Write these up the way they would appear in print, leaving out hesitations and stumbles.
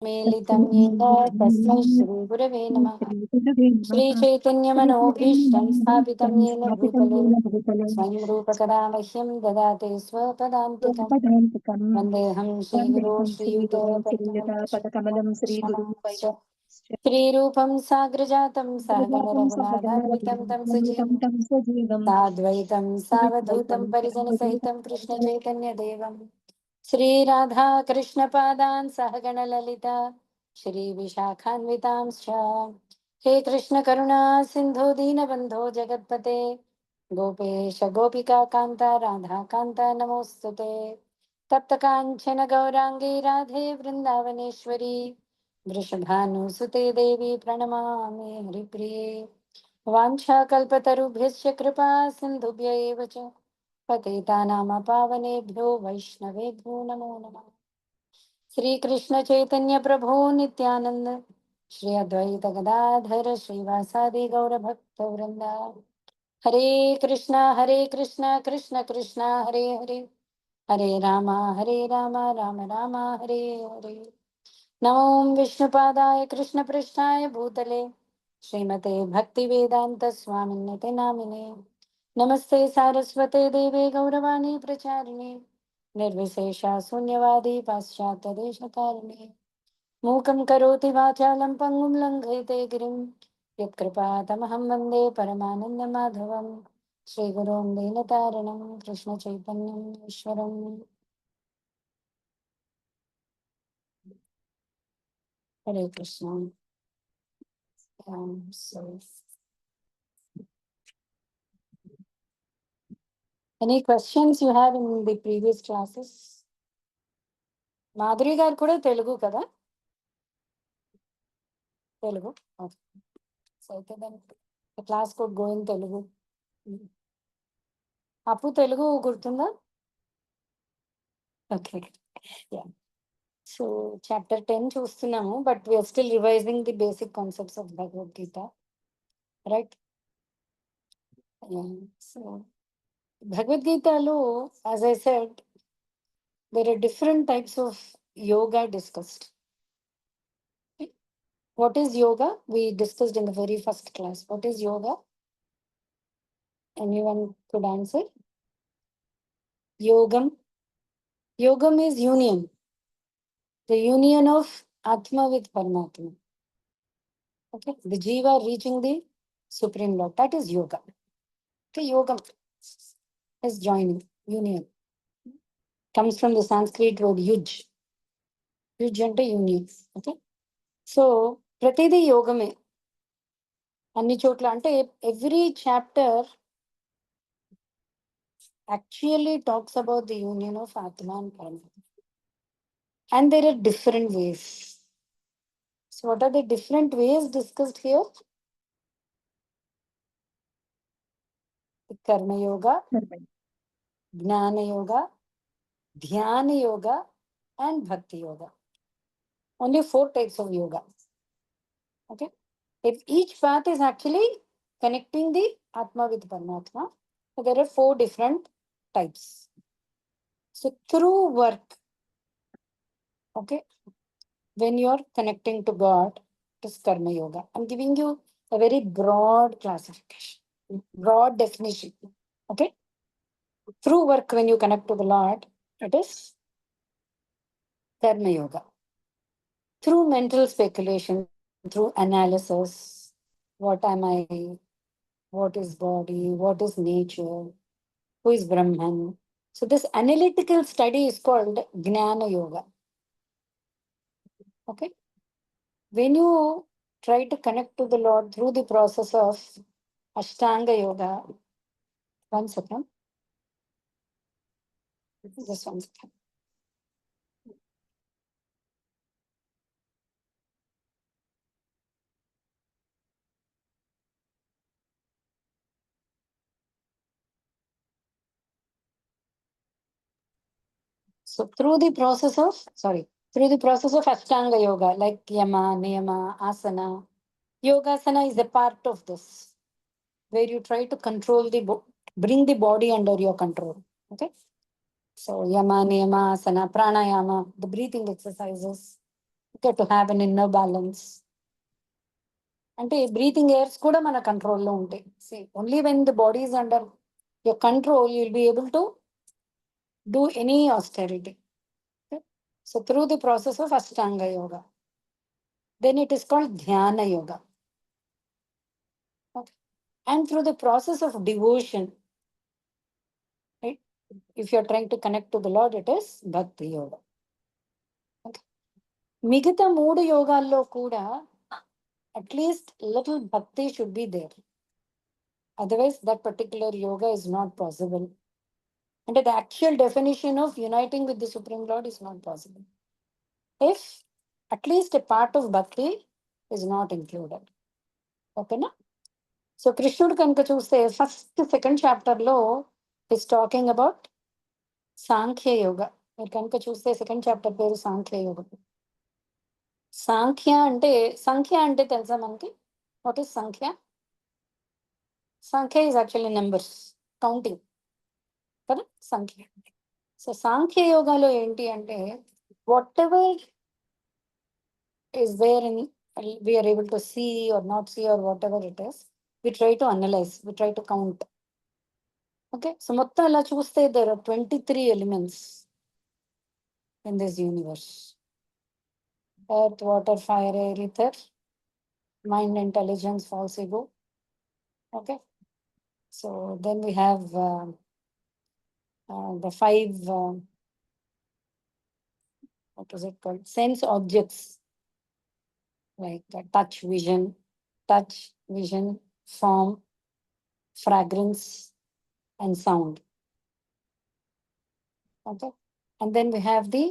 मेलितं येन तस्मै श्रीगुरवे नमः। श्रीचैतन्यमनोभीष्टं स्थापितं येन भूतले स्वयं रूपकदा मह्यं ददाति स्वपदान्तिकं। वन्देऽहं श्रीगुरो पदकमलं श्रीयुतपदकमलं श्रीरूपं साग्रजातं सहगण रघुनाथान्वितं तं सजीवं साद्वैतं सावधूतं परिजनसहितं कृष्णचैतन्यदेवं श्रीराधा कृष्णपादान् सहगणललिता श्रीविशाखान्वितांश्च। हे कृष्ण करुणा सिन्धो दीनबन्धो जगत्पते गोपेश गोपिका कान्ता राधा कान्ता नमोऽस्तुते। तप्त काञ्चन गौराङ्गी राधे वृन्दावनेश्वरी वृषभानुसुते देवी प्रणमामि हरिप्रिये। वाञ्छाकल्पतरुभ्यश्च कृपा सिन्धुभ्य एव च पतितानां पावनेभ्यो वैष्णवेभ्यो नमो नमः। श्री कृष्ण चैतन्य प्रभु नित्यानंद श्री अद्वैत गदाधर श्रीवासादि गौर भक्त वृंदा हरे कृष्णा कृष्ण कृष्णा हरे हरे हरे रामा राम राम हरे हरे। नमो विष्णुपादाय कृष्ण पृष्ठाय भूतले श्रीमते भक्ति वेदांत स्वामिन्यते नामिने नमस्ते सारस्वते देवे गौरवाणी प्रचारिणे निर्विशेषा शून्यवादी पाश्चात्यदेशतारिणे मूकं करोति वाचालं पङ्गुं लङ्घयते गिरिं यत्कृपातमहं वन्दे परमानन्दमाधवं श्रीगुरुं दीनतारिणं कृष्णचैतन्यम् ईश्वरम्। हरे Krishna. So, any questions you have in the previous classes? Madhuri గారు కూడా తెలుగు కదా? తెలుగు. సో అయితే దాని క్లాస్ కోడ్ గోయింగ్ తెలుగు. అప్పు తెలుగు గుర్తుందా? ఓకే. యా. సో చాప్టర్ 10 చూస్తున్నాము, but we're still revising the basic concepts of Bhagavadgita, right? So భగవద్గీతలో, as I said, there are different types of yoga discussed. What is yoga? We discussed in the very first class. What is yoga? Anyone could answer? Yogam. Yogam is union. The union of Atma with Paramatma. Okay. The Jiva reaching the Supreme Lord. That is yoga. Okay. Yogam is joining, union. Comes from the Sanskrit word yuj. Yuj ante union. Okay. So, pratidi yogame. అన్ని చోట్ల అంటే every chapter actually talks about the union of Atma and Paramatma. And there are different ways. So what are the different ways discussed here? Karma yoga, Gnana yoga, Dhyana yoga, and Bhakti yoga. Only 4 types of yoga. Okay. If each path is actually connecting the Atma with Paramatma, so there are 4 different types. So through work, okay, when you are connecting to God, it is Karma yoga. I'm giving you a very broad classification, broad definition. Okay. Through work, when you connect to the Lord, it is Karma yoga. Through mental speculation, through analysis, what am I, what is body, what is nature, who is Brahman. So this analytical study is called Gnana yoga. Okay. When you try to connect to the Lord through the process of Ashtanga yoga, one second, just one second. So through the process of, Ashtanga yoga, like Yama, Niyama, Asana, Yogasana is a part of this, where you try to control bring the body under your control. Okay. So Yama, Niyama, Asana, Pranayama, the breathing exercises, Okay, to have an inner balance. అంటే breathing airs కూడా మన కంట్రోల్లో ఉంటాయి. See only when the body is under your control you will be able to do any austerity. So through the process of Ashtanga yoga, then it is called dhyana yoga. Okay. And through the process of devotion, right, if you are trying to connect to the Lord, it is bhakti yoga. Okay. మిగతా 3 యోగాల్లో కూడా at least little bhakti should be there, otherwise that particular yoga is not possible. అంటే the actual definition of uniting with the Supreme Lord is not possible if at least a part of bhakti is not included. ఓకేనా? So కృష్ణుడు కనుక చూస్తే first second చాప్టర్లో is talking about సాంఖ్య యోగ. మీరు కనుక చూస్తే second chapter పేరు సాంఖ్య యోగ. సంఖ్య అంటే తెలుసా మనకి? వాట్ ఈస్ సంఖ్య? సంఖ్య ఈజ్ యాక్చువల్లీ నెంబర్స్, కౌంటింగ్ కదా సంఖ్య. సో సాంఖ్య యోగాలో ఏంటి అంటే what ever is there in we are able to see or not see or whatever it is, we try to analyze, we try to count. Okay, so మొత్తం అలా చూస్తే there are 23 elements in this universe: earth, water, fire, air, ether, mind, intelligence, false ego. Okay, so then we have the 5 what is it called, sense objects, like touch, vision, form, fragrance, and sound. Okay, and then we have the,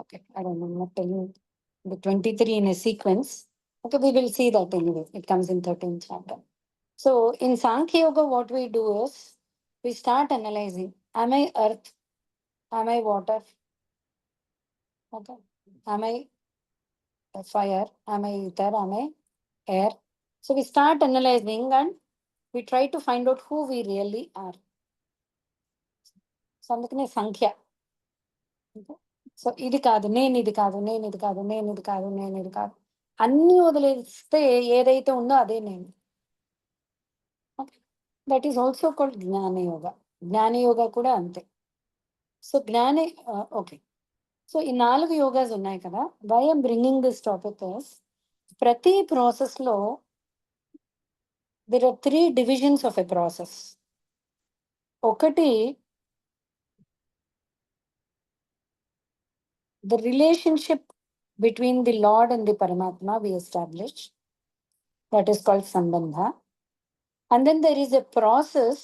okay, I don't know, I'm not telling you the 23 in a sequence. Okay, we will see that anyway. It comes in 13th chapter. So in Sankhya Yoga, what we do is we start analyzing: am I earth? Am I water? Okay. Am I fire? Am I ether? Am I air? So we start analyzing and we try to find out who we really are. So అందుకనే సంఖ్య. So ఇది కాదు, నేను ఇది కాదు, నేను ఇది కాదు, నేను ఇది కాదు, నేను ఇది కాదు, అన్నీ వదిలేస్తే ఏదైతే ఉందో అదే నేను. Okay, that is also called Jnanayoga. Jnanayoga కూడా అంతే. సో ఓకే, సో ఈ 4 యోగాస్ ఉన్నాయి కదా. Why I'm bringing this topic is, ప్రతి ప్రాసెస్లో there are 3 divisions of a process. ఒకటి the relationship between the Lord and the Paramatma we establish, that is called Sambandha. And then there is a process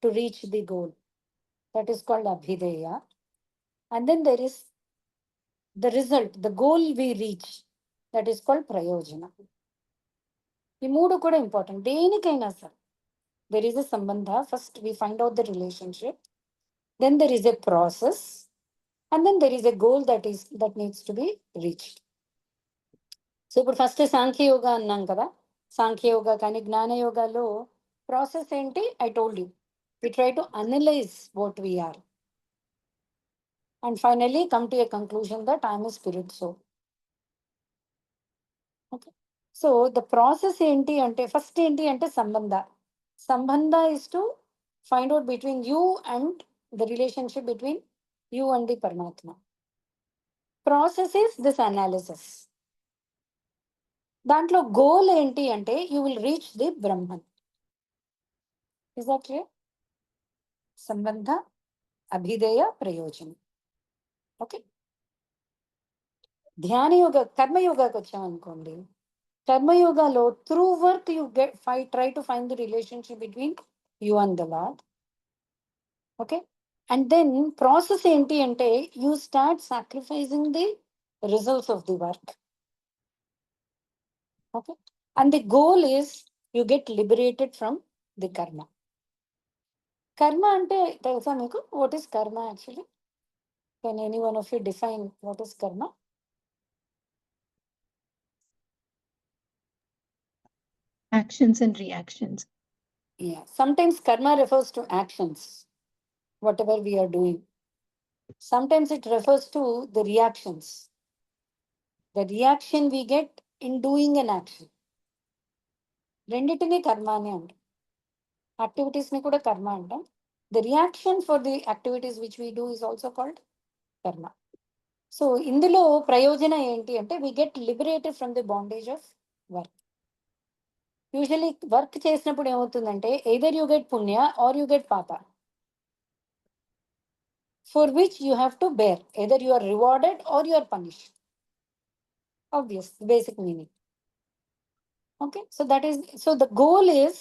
to reach the goal, that is called Abhideya. And then there is the result, the goal we reach, that is called Prayojana. ఈ 3 కూడా important దేనికైనా sir. There is a Sambandha, first we find out the relationship, then there is a process, and then there is a goal that needs to be reached. So ఇప్పుడు first Sankhya yoga అన్నాం కదా. సాంఖ్య యోగా కానీ జ్ఞాన యోగాలో process ఏంటి? I told you, we try to analyse what we are and finally come to a conclusion that I'm a spirit soul. Okay, so the process ఏంటి అంటే first ఏంటి అంటే sambandha is to find out between you and the relationship between you and the Paramatma. Process is this analysis. దాంట్లో goal ఏంటి అంటే you will reach the Brahman. Is that clear? Sambandha, abhidheya, prayojanam. Okay, Dhyanayoga కర్మయోగాకి వచ్చామనుకోండి. కర్మయోగాలో through work you try to find the relationship between you and the Lord. Okay, and then process ఏంటి అంటే you start sacrificing the results of the work. Okay, and the goal is you get liberated from the karma. Karma అంటే తెలుసా మీకు? What is karma actually? Can any one of you define what is కర్మ? Actions and reactions. Yeah, sometimes karma refers to actions, whatever we are doing. Sometimes it refers to the reactions. The reaction we get in doing an action. రెండిటిని కర్మ అని అంటాం. Activities ని కూడా కర్మ అంటాం. The reaction for the activities which we do is also called కర్మ. So ఇందులో ప్రయోజనం ఏంటి అంటే we get liberated from the bondage of work. Usually work చేసినప్పుడు ఏమవుతుందంటే either you get పుణ్య or you get పాప, for which you have to bear. Either you are rewarded or you are punished. Obvious, basic meaning. Okay, so that is, so the goal is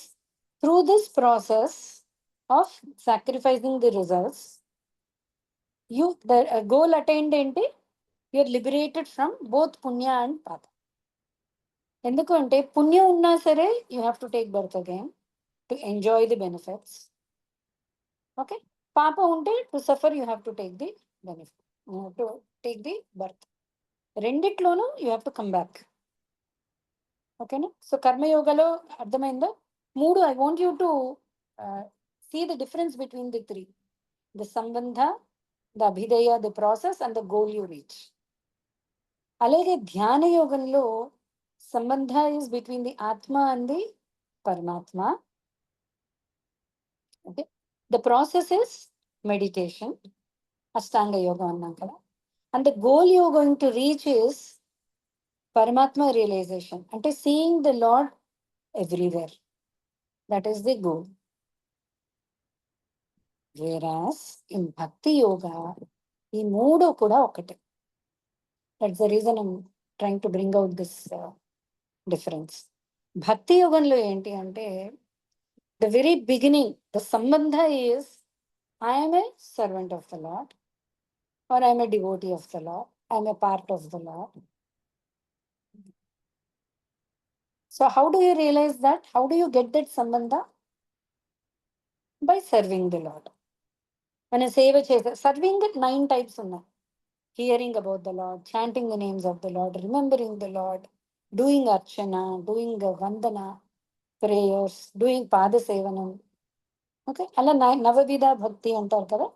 through this process of sacrificing the results, the goal attained enti, you are liberated from both punya and papa. ఎందుకు అంటే పుణ్యం ఉన్నా సరే you have to take birth again to enjoy the benefits. Okay, papa unte to suffer you have to take the benefit, you have to take the birth. రెండిట్లోనూ you have to come back. ఓకేనా? So కర్మయోగలో అర్థమైందో మూడు. I want you to see the difference between the three: the sambandha, the abhidheya, the process and the goal you reach. అలాగే ధ్యాన యోగంలో sambandha is between the atma and the Paramatma. Okay, the process is meditation, Ashtanga యోగం అన్నాం కదా. And the goal you going to reach is Paramatma realization, ante seeing the Lord everywhere. That is the goal. Whereas in Bhakti Yoga, ee moodu kuda okate. That's the reason I'm trying to bring out this difference. Bhakti Yoganlo enti ante, the very beginning, the sambandha is, I am a servant of the Lord, or I am a devotee of the Lord, I am a part of the Lord. So how do you realize that? How do you get that sambandha? By serving the Lord. మన సేవ చేసే serving 9 types ఉన్నాయి. Hearing about the lord, chanting the names of the lord, remembering the lord, doing Archana, doing Vandana, prayers, doing పాద సేవనం. Okay, అలా నవవిధ భక్తి అంటారు కదా.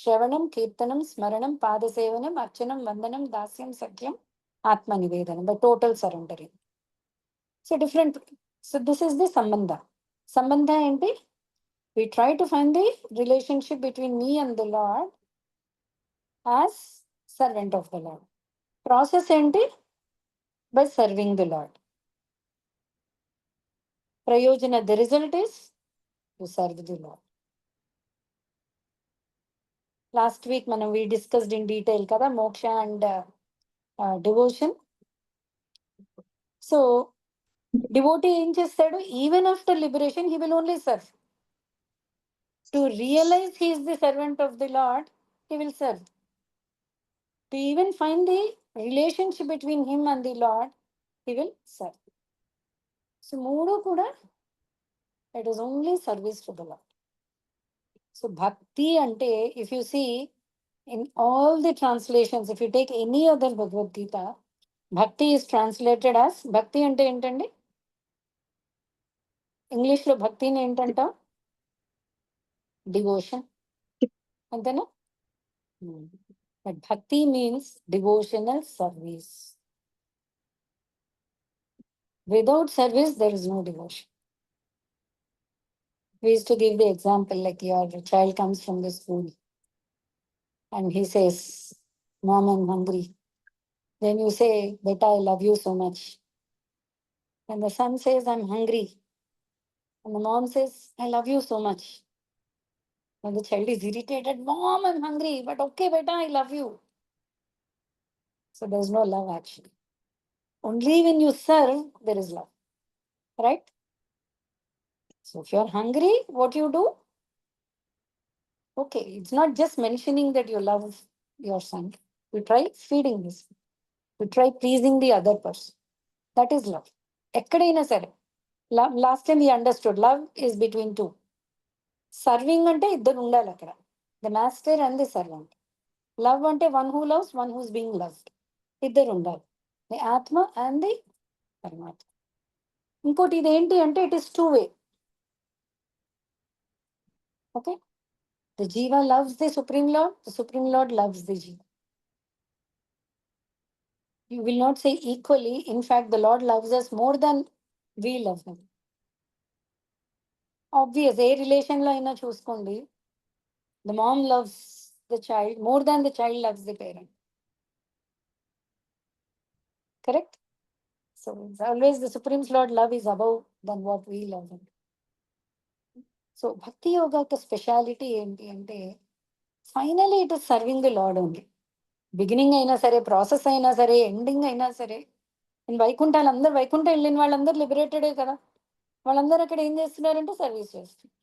శ్రవణం, కీర్తనం, స్మరణం, పాద సేవనం, అర్చనం, వందనం, దాస్యం, సఖ్యం, ఆత్మ నివేదనం, by total surrendering. So different. So this is the sambandha. Sambandha ఏంటి? We try to find the relationship between me and the Lord as servant of the Lord. Process enti? By serving the Lord. Prayojana, the result is to serve the Lord. Last week we discussed in detail kada moksha and devotion. So devotee em chestadu, even after liberation he will only serve. To realize he is the servant of the Lord, he will serve. To even find the relationship between him and the Lord, he will serve. So moodu kuda, it is only service to the Lord. So bhakti ante, if you see in all the translations, if you take any other Bhagavad Gita, bhakti is translated as, bhakti ante entandi? English lo bhakti ni entanta? Devotion. Antena? But bhakti means devotional service. Without service, there is no devotion. We used to give the example, like your child comes from the school and he says, Mom, I'm hungry. Then you say, Beta, I love you so much. And the son says, I'm hungry. And the mom says, I love you so much. And the child is irritated, Mom, I'm hungry. But okay, Beta, I love you. So there's no love actually. Only when you serve, there is love. Right? So if you're hungry, what you do? Okay, it's not just mentioning that you love your son. You try feeding this. You try pleasing the other person. That is love. ఎక్కడైనా సరే. Last time we understood love is between two. Serving ante iddaru undali akkada. The master and the servant. Love ante one who loves, one who's being loved. Iddaru undali. The Atma and the Paramatma. ఇంకోటి ఇది ఏంటి అంటే it is two way. Okay? The Jiva loves the Supreme Lord loves the Jiva. You will not say equally. In fact, the Lord loves us more than we love him. Obvious, A relation లో అయినా చూసుకోండి, the mom loves the child more than the child loves the parent. Correct? So it's always the Supreme Lord love is above than what we love him. So Bhakti Yoga యొక్క speciality ఏంటి అంటే finally it is serving the lord only. Beginning అయినా సరే, process అయినా సరే, ending అయినా సరే. వైకుంఠాలు అందరు వైకుంఠం వెళ్ళిన వాళ్ళందరూ లిబరేటెడే కదా. వాళ్ళందరూ అక్కడ ఏం చేస్తున్నారంటే సర్వీస్ చేస్తున్నారు.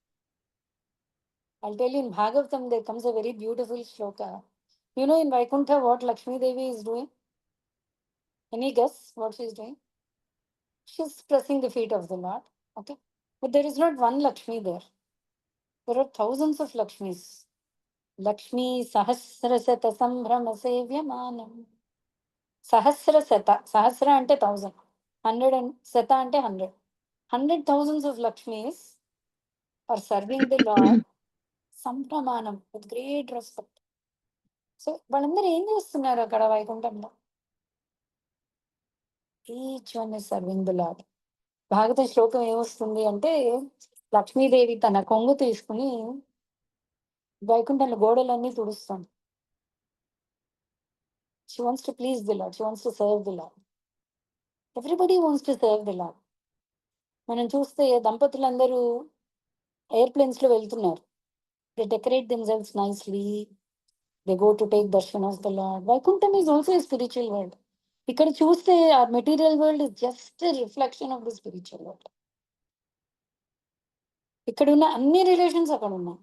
I'll tell you in Bhagavatam there comes a very beautiful shloka. You know in Vaikuntha what Lakshmi Devi is doing? Any guess what she is doing? She's pressing the feet of the Lord. Okay. But there is not one Lakshmi there. There are thousands of Lakshmis. Lakshmi Sahasrasata Sambhrama Sevyamanam. Sahasra ante 1000. 100 and Sata ante 100. 100,000s of Lakshmis are serving the Lord సంప్రమాణం with great respect. So వాళ్ళందరూ ఏం చేస్తున్నారు అక్కడ వైకుంఠంలో? Each one is serving the Lord. Bhagavata శ్లోకం ఏమొస్తుంది అంటే లక్ష్మీదేవి తన కొంగు తీసుకుని వైకుంఠంలో గోడలన్నీ తుడుస్తాం. She wants to please the Lord, she wants to serve the Lord. Everybody wants to serve the Lord. మనం చూస్తే దంపతులందరూ ఎయిర్ప్లేన్స్ లో వెళ్తున్నారు. They decorate themselves nicely. They go to take darshan of the Lord. Vaikuntham is also a spiritual world. ఇక్కడ చూస్తే our material world is just a reflection of the spiritual world. ఇక్కడ ఉన్న అన్ని రిలేషన్స్ అక్కడ ఉన్నాయి.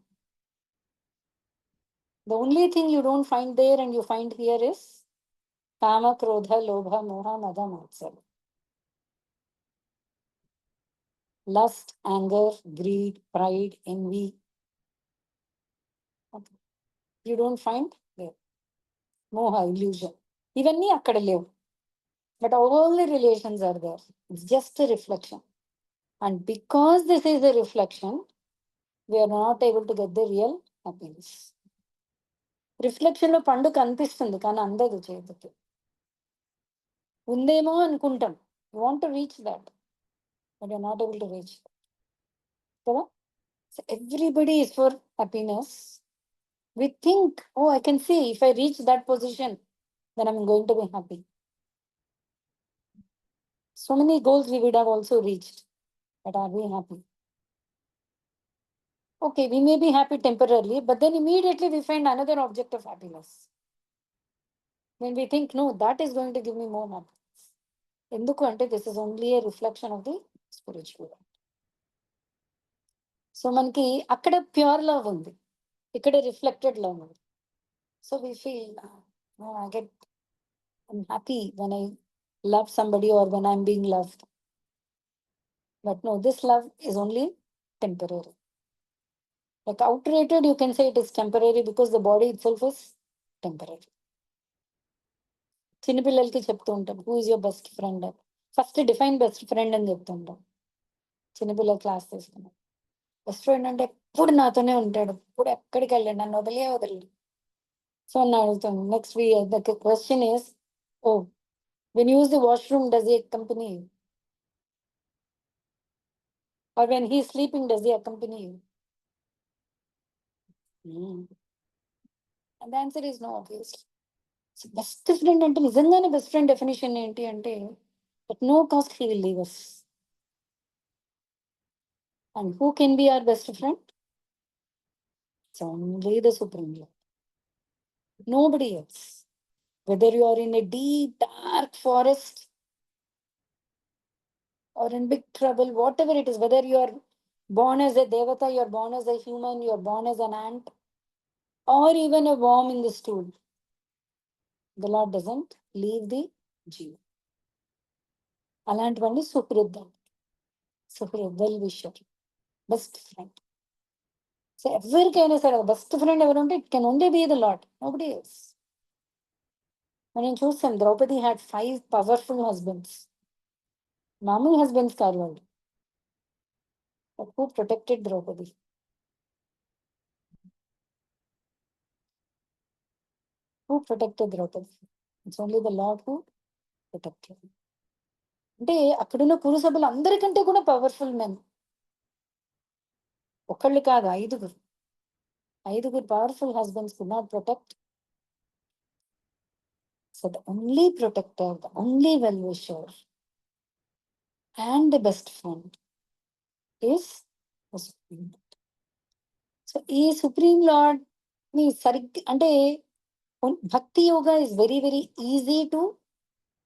The only thing you don't find there and you find here is kama, krodha, lobha, moha, mada, matsarya. Lust, anger, greed, pride, envy. Okay. You don't find there. Moha, illusion. ఇవన్నీ అక్కడ లేవు. But all the relations are there. It's just a reflection. And because this is a reflection, we are not able to get the real happiness. Reflection లో పండు కనిపిస్తుంది కానీ అందదు చేతికి. ఉందేమో అనుకుంటాం. You want to reach that but you are not able to reach కదా. So everybody is for happiness. We think oh I can see if I reach that position then I'm going to be happy. So many goals we would have also reached, but are we happy? Okay, we may be happy temporarily, but then immediately we find another object of happiness. When we think, no, that is going to give me more happiness. Enduku ante this is only a reflection of the spiritual world. So manki akkada pure love undi, ikkada reflected love undi. So we feel, no, I'm happy when I love somebody or when I'm being loved. But no, this love is only temporary. Like outrated, you can say it is temporary because the body itself is temporary. చిన్నపిల్లలకి చెప్తూ ఉంటాం, who is your best friend. First define best friend అని చెప్తుంటాం. చిన్నపిల్లల class తీసుకున్నాం. Best friend అంటే ఎప్పుడు నాతోనే ఉంటాడు, ఎప్పుడు ఎక్కడికి వెళ్ళాడు, నన్ను వదలడు. సో నన్ను అడుగుతాం. Next the question is, oh when use the washroom does he accompany you? Or when he sleeping does he accompany you? The answer is no, obviously. Best friend అంటే నిజంగానే బెస్ట్ ఫ్రెండ్ డెఫినేషన్ ఏంటి అంటే, at no cost he will leave us. And who can be our best friend? It's only the Supreme Lord. Nobody else. Whether you are in a deep, dark forest or in big trouble, whatever it is, whether you are born as a devata, you are born as a human, you are born as an ant, or even a worm in the stool, the Lord doesn't leave the Jiva. అలాంటివన్నీ suhrid, well wisher, best friend. So ఎవరికైనా సరే best friend ఎవరు అంటే it can only be the Lord, nobody else. మనం చూస్తాం, Draupadi had 5 powerful husbands. మామూలు husbands కాదు వాళ్ళు. But who protected Draupadi? Who protected Draupadi? It's only the Lord who protected. అంటే అక్కడున్న కురు సభలు అందరికంటే కూడా పవర్ఫుల్ మెన్. ఒకళ్ళు కాదు, ఐదుగురు powerful husbands could not protect. So the only protector, the only well wisher and the best friend is the supreme. So ఈ supreme lord ని సరిగ్గా అంటే భక్తి yoga is very very easy to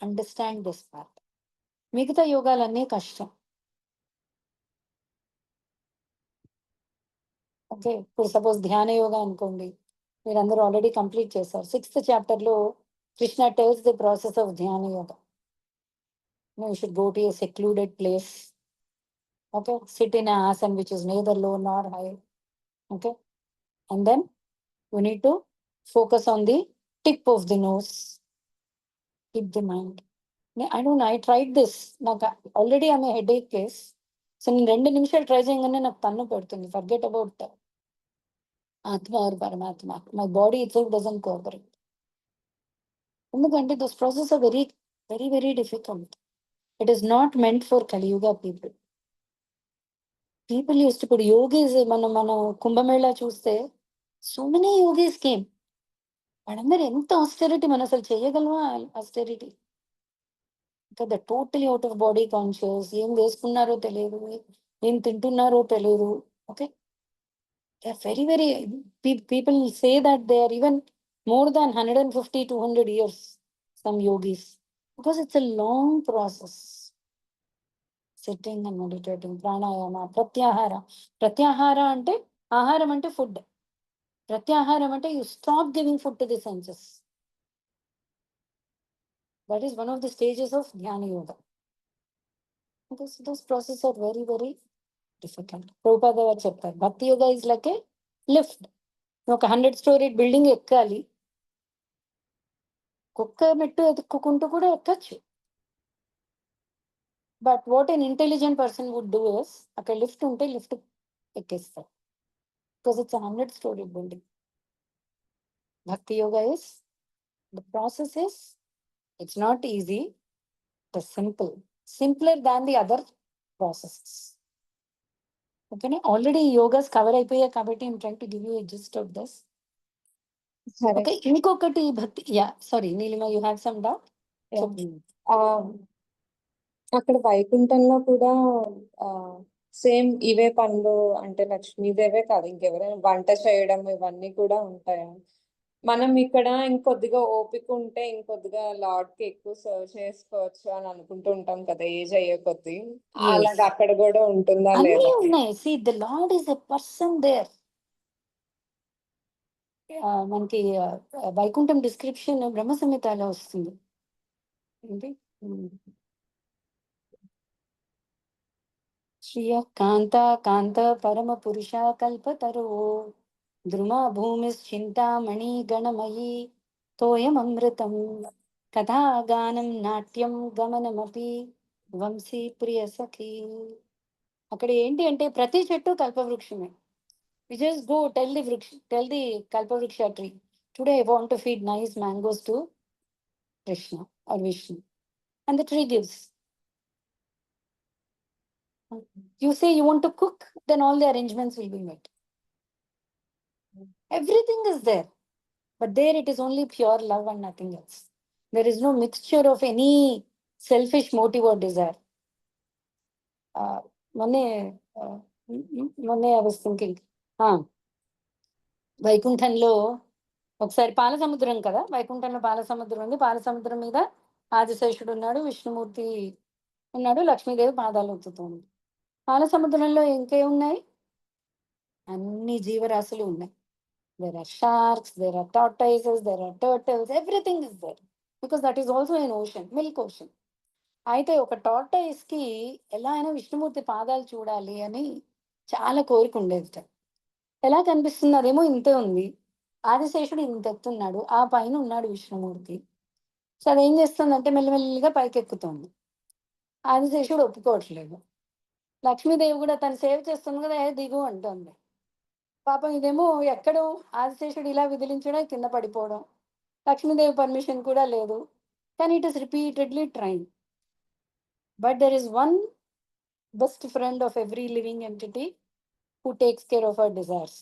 understand this part. మిగతా యోగాలన్నీ కష్టం. Okay, ఇప్పుడు suppose ధ్యాన యోగా అనుకోండి, మీరందరూ ఆల్రెడీ కంప్లీట్ చేశారు. 6th చాప్టర్ లో Krishna tells the process of dhyana yoga. You should go to a secluded place. Okay, sit in asan which is neither low nor high. Okay, and then you need to focus on the tip of the nose. Keep the mind. I don't know, I tried this. నాకు already ఆమె headache case. So నేను 2 నిమిషాలు try చేయగానే నాకు తన్ను పెడుతుంది. Forget about atma or Paramatma. My body itself doesn't cooperate. ఎందుకంటే those process are very very very difficult. It is not meant for Kaliyuga people. People use to ఇప్పుడు యోగీస్, మనం కుంభమేళా చూస్తే సో మెనీ యోగీస్ కేమ్. వాళ్ళందరూ ఎంత ఆస్టెరిటీ, మనం అసలు చేయగలమా ఆస్టెరిటీ? ఇంకా the totally out of body conscious, ఏం వేసుకున్నారో తెలియదు, ఏం తింటున్నారో తెలియదు. Okay, they are very very people say that they are even more than 150, 200 years, some yogis, because it's a long process. Sitting and meditating, pranayama, pratyahara ante aharam ante food, pratyaharam ante you stop giving food to the senses. That is one of the stages of dhyana yoga. Because those processes are very very difficult. Prabhupada garu cheptaru, bhakti yoga is like a lift. ఒక 100-story building ఎక్కాలి, కుక్క మెట్టు ఎత్తుక్కుంటూ కూడా ఎక్కచ్చు. But what an intelligent person would do is, అక్కడ lift ఉంటే lift ఎక్కేస్తారు. Because it's 100-story building. Bhakti yoga is, the process is, it's not easy, it's simpler than the other processes. ఓకేనా, ఆల్రెడీ యోగాస్ కవర్ అయిపోయాయి కాబట్టి I'm trying to give you a gist of this. Okay, ఇంకొకటి bhakti, yeah sorry Neelima, you have some doubt? అక్కడ వైకుంఠంలో కూడా same ఇవే పనులు, అంటే లక్ష్మీదేవే కాదు ఇంకెవరైనా వంట చేయడం ఇవన్నీ కూడా ఉంటాయా? మనం ఇక్కడ ఇంకొద్దిగా ఓపిక ఉంటే ఇంకొద్దిగా లార్డ్ కి ఎక్కువ సర్వ్ చేసుకోవచ్చు అని అనుకుంటూ ఉంటాం కదా ఏజ్ అయ్యే కొద్ది. అలాగే అక్కడ కూడా ఉంటుందా అన్నీ లేదా? ఉన్నాయి. See, the Lord is a person there. మనకి వైకుంఠం డిస్క్రిప్షన్ బ్రహ్మ సంహితలో వస్తుంది. ఏంటి? శ్రియ కాంత కాంత పరమ పురుష కల్పతరో ద్రుమ భూమిశ్చింతామణి గణమయీ తోయమృతం కథాగానం నాట్యం గమనమపి వంశీ ప్రియ సఖీ. అక్కడ ఏంటి అంటే ప్రతి చెట్టు కల్పవృక్షమే. We just go tell the kalpavriksha tree, today I want to feed nice mangoes to Krishna or Vishnu, and the tree gives. You say you want to cook, then all the arrangements will be met. Everything is there, but there it is only pure love and nothing else. There is no mixture of any selfish motive or desire. Monday I was thinking, వైకుంఠంలో ఒకసారి పాల సముద్రం కదా, వైకుంఠంలో పాల సముద్రం ఉంది. పాల సముద్రం మీద ఆదిశేషుడు ఉన్నాడు, విష్ణుమూర్తి ఉన్నాడు, లక్ష్మీదేవి పాదాలు ఒత్తుతుంది. పాల సముద్రంలో ఇంకేమున్నాయి? అన్ని జీవరాశులు ఉన్నాయి. There are sharks, there are tortoises, there are turtles, everything is there, because that is also an ocean, milk ocean. అయితే ఒక టార్టాయిస్ కి ఎలా అయినా విష్ణుమూర్తి పాదాలు చూడాలి అని చాలా కోరిక ఉండేది. ఎలా కనిపిస్తుంది? అదేమో ఇంతే ఉంది, ఆదిశేషుడు ఇంత ఎత్తున్నాడు, ఆ పైన ఉన్నాడు విష్ణుమూర్తి. సో అదేం చేస్తుందంటే మెల్లిమెల్లిగా పైకెక్కుతోంది. ఆదిశేషుడు ఒప్పుకోవట్లేదు. లక్ష్మీదేవి కూడా తను సేవ చేస్తుంది కదా, దిగు అంటుంది. పాపం ఇదేమో ఎక్కడో ఆదిశేషుడు ఇలా విదిలించడం, కింద పడిపోవడం. లక్ష్మీదేవి పర్మిషన్ కూడా లేదు, కానీ it is repeatedly train. But there is one best friend of every living entity who takes care of our desires.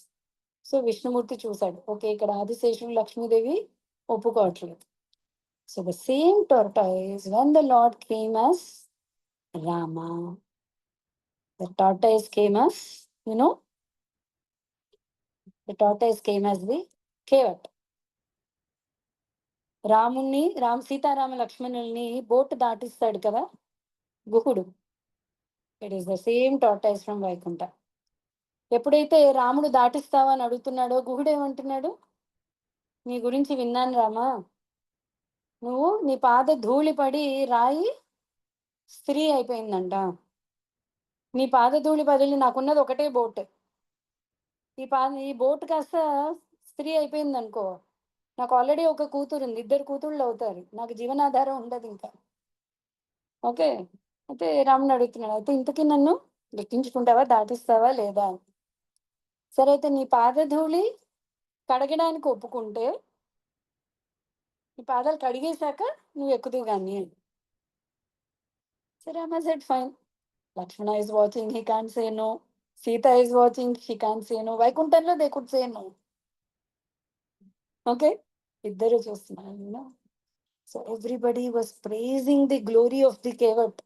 So Vishnumurthy చూశాడు, ఓకే ఇక్కడ ఆదిశేషుడు లక్ష్మీదేవి ఒప్పుకోవట్లేదు. So the same tortoise, when the Lord came as Rama, the tortoise came as, the tortoise came as the kevat. రాముణ్ణి Sitarama లక్ష్మణుల్ని boat దాటిస్తాడు కదా గుహుడు. It is the same tortoise from Vaikuntha. ఎప్పుడైతే రాముడు దాటిస్తావా అని అడుగుతున్నాడో గుహుడు ఏమంటున్నాడు, నీ గురించి విన్నాను రామా, నువ్వు నీ పాద ధూళి పడి రాయి స్త్రీ అయిపోయిందంట, నీ పాద ధూళి బదిలి నాకున్నది ఒకటే బోట్, ఈ బోట్ కాస్త స్త్రీ అయిపోయింది అనుకో, నాకు ఆల్రెడీ ఒక కూతురు ఉంది, 2 కూతుళ్ళు అవుతారు, నాకు జీవనాధారం ఉండదు ఇంకా. ఓకే, అయితే రాముని అడుగుతున్నాడు, అయితే ఇంతకీ నన్ను లెక్కించుకుంటావా, దాటిస్తావా లేదా? సరే అయితే నీ పాదధూళి కడగడానికి ఒప్పుకుంటే నీ పాదాలు కడిగేశాక నువ్వు ఎక్కుదువు కానీ. సరే అమ్మ set fine. Lakshmana is watching, he can't say no. Sita is watching, she can't say no. వైకుంఠంలో they could say no. Okay, ఇద్దరు చూస్తున్నారు. So everybody was praising the glory of the Kevat.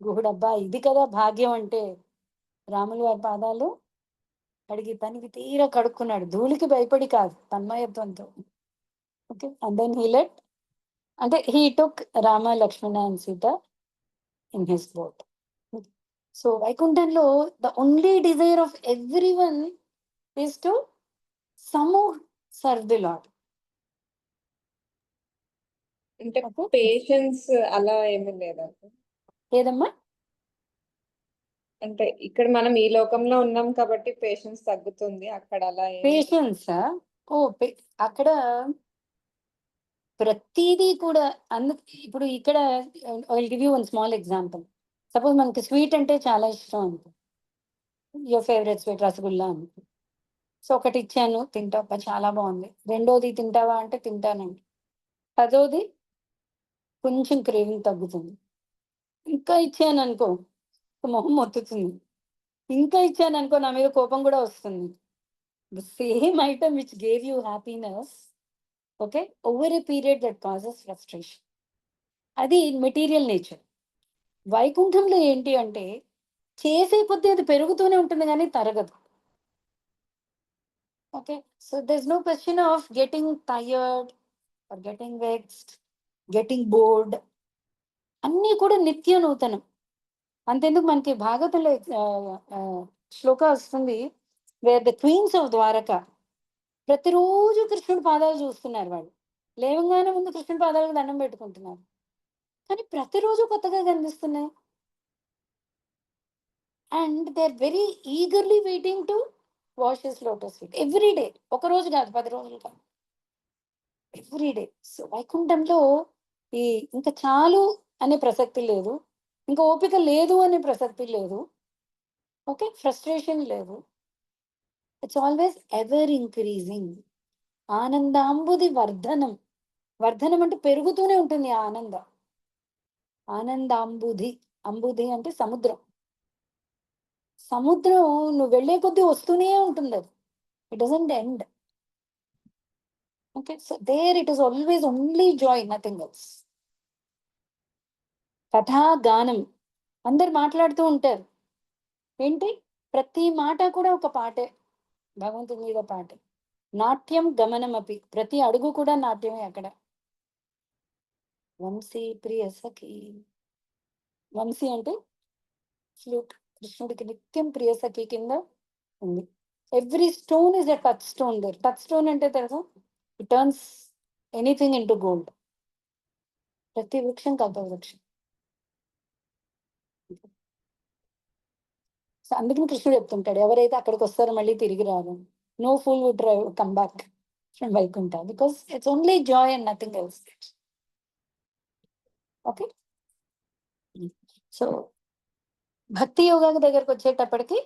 గుహుడబ్బా ఇది కదా భాగ్యం అంటే, రాములు వారి పాదాలు కడిగి తనకి తీరా కడుక్కున్నాడు, ధూళికి భయపడి కాదు, తన్మయత్వంతో. Okay, and then he let, అంటే he took Rama Lakshmana and Sita in his boat. So వైకుంఠంలో the only desire of everyone is to somehow serve the Lord. అంటే Okay. పేషెన్స్ అలా ఏమీ లేదా? ఏదమ్మా? అంటే ఇక్కడ మనం ఈ లోకంలో ఉన్నాం కాబట్టి పేషెన్స్ తగ్గుతుంది, అక్కడ అలా ఏమీ లేదు. పేషెన్స్ అక్కడ ప్రతిదీ కూడా ఇప్పుడు ఇక్కడ I will give you one small example. Suppose మనకి స్వీట్ అంటే చాలా ఇష్టం అనుకో, యువర్ ఫేవరెట్ స్వీట్ రసగుల్లా అనుకో. సో ఒకటి ఇచ్చాను, తింటావా, చాలా బాగుంది. రెండోది తింటావా అంటే తింటానండి. పదోది కొంచెం క్రేవింగ్ తగ్గుతుంది. ఇంకా ఇచ్చాను అనుకో మొహం మొత్తుతుంది. ఇంకా ఇచ్చాను అనుకో నా మీద కోపం కూడా వస్తుంది. The same item which gave you happiness, okay, over a period that causes frustration. అది మెటీరియల్ నేచర్. వైకుంఠంలో ఏంటి అంటే చేసే కొద్దీ అది పెరుగుతూనే ఉంటుంది కానీ తరగదు. Okay, so there's no question of getting tired or getting vexed, getting bored. అన్నీ కూడా నిత్య నూతనం. అంతెందుకు మనకి భాగవతంలో శ్లోక వస్తుంది, where the queens of Dwarka ప్రతిరోజు కృష్ణుడి పాదాలు చూస్తున్నారు. వాళ్ళు లేవంగానే ముందు కృష్ణుడి పాదాలకు దండం పెట్టుకుంటున్నారు, కానీ ప్రతిరోజు కొత్తగా కనిపిస్తున్నాయి. And they are very eagerly waiting to wash his lotus feet every day. ఒక రోజు కాదు, 10 రోజులు కాదు, ఎవ్రీ డే. సో వైకుంఠంలో ఈ ఇంకా చాలు అనే ప్రసక్తి లేదు, ఇంకా ఓపిక లేదు అనే ప్రసక్తి లేదు. ఓకే, ఫ్రస్ట్రేషన్ లేదు. It's always ever increasing. ఆనందాంబుది వర్ధనం. వర్ధనం అంటే పెరుగుతూనే ఉంటుంది ఆ ఆనందం. ఆనందాంబుది, అంబుది అంటే సముద్రం. సముద్రం నువ్వు వెళ్ళే కొద్దీ వస్తూనే ఉంటుంది, అది it doesn't end. Okay, so there it is always only joy, nothing else. కథా గానం, అందరు మాట్లాడుతూ ఉంటారు. ఏంటి, ప్రతి మాట కూడా ఒక పాటే, భగవంతుని మీద పాటే. నాట్యం గమనం అపి, ప్రతి అడుగు కూడా నాట్యమే అక్కడ. వంశీ ప్రియ సఖి, వంశీ అంటే ఫ్లూట్, కృష్ణుడికి నిత్యం ప్రియ సఖి కింద ఉంది. Every stone is a touchstone there. Touchstone అంటే తెలుసా, it turns anything into gold. ప్రతి వృక్షం కల్పవృక్షం. సో అందుకని కృష్ణుడు చెప్తుంటాడు, ఎవరైతే అక్కడికి వస్తారో మళ్ళీ తిరిగి రారు. No fool would come back from Vaikuntha, because it's only joy and nothing else. Okay, so bhakti yoga దగ్గరకు వచ్చేటప్పటికి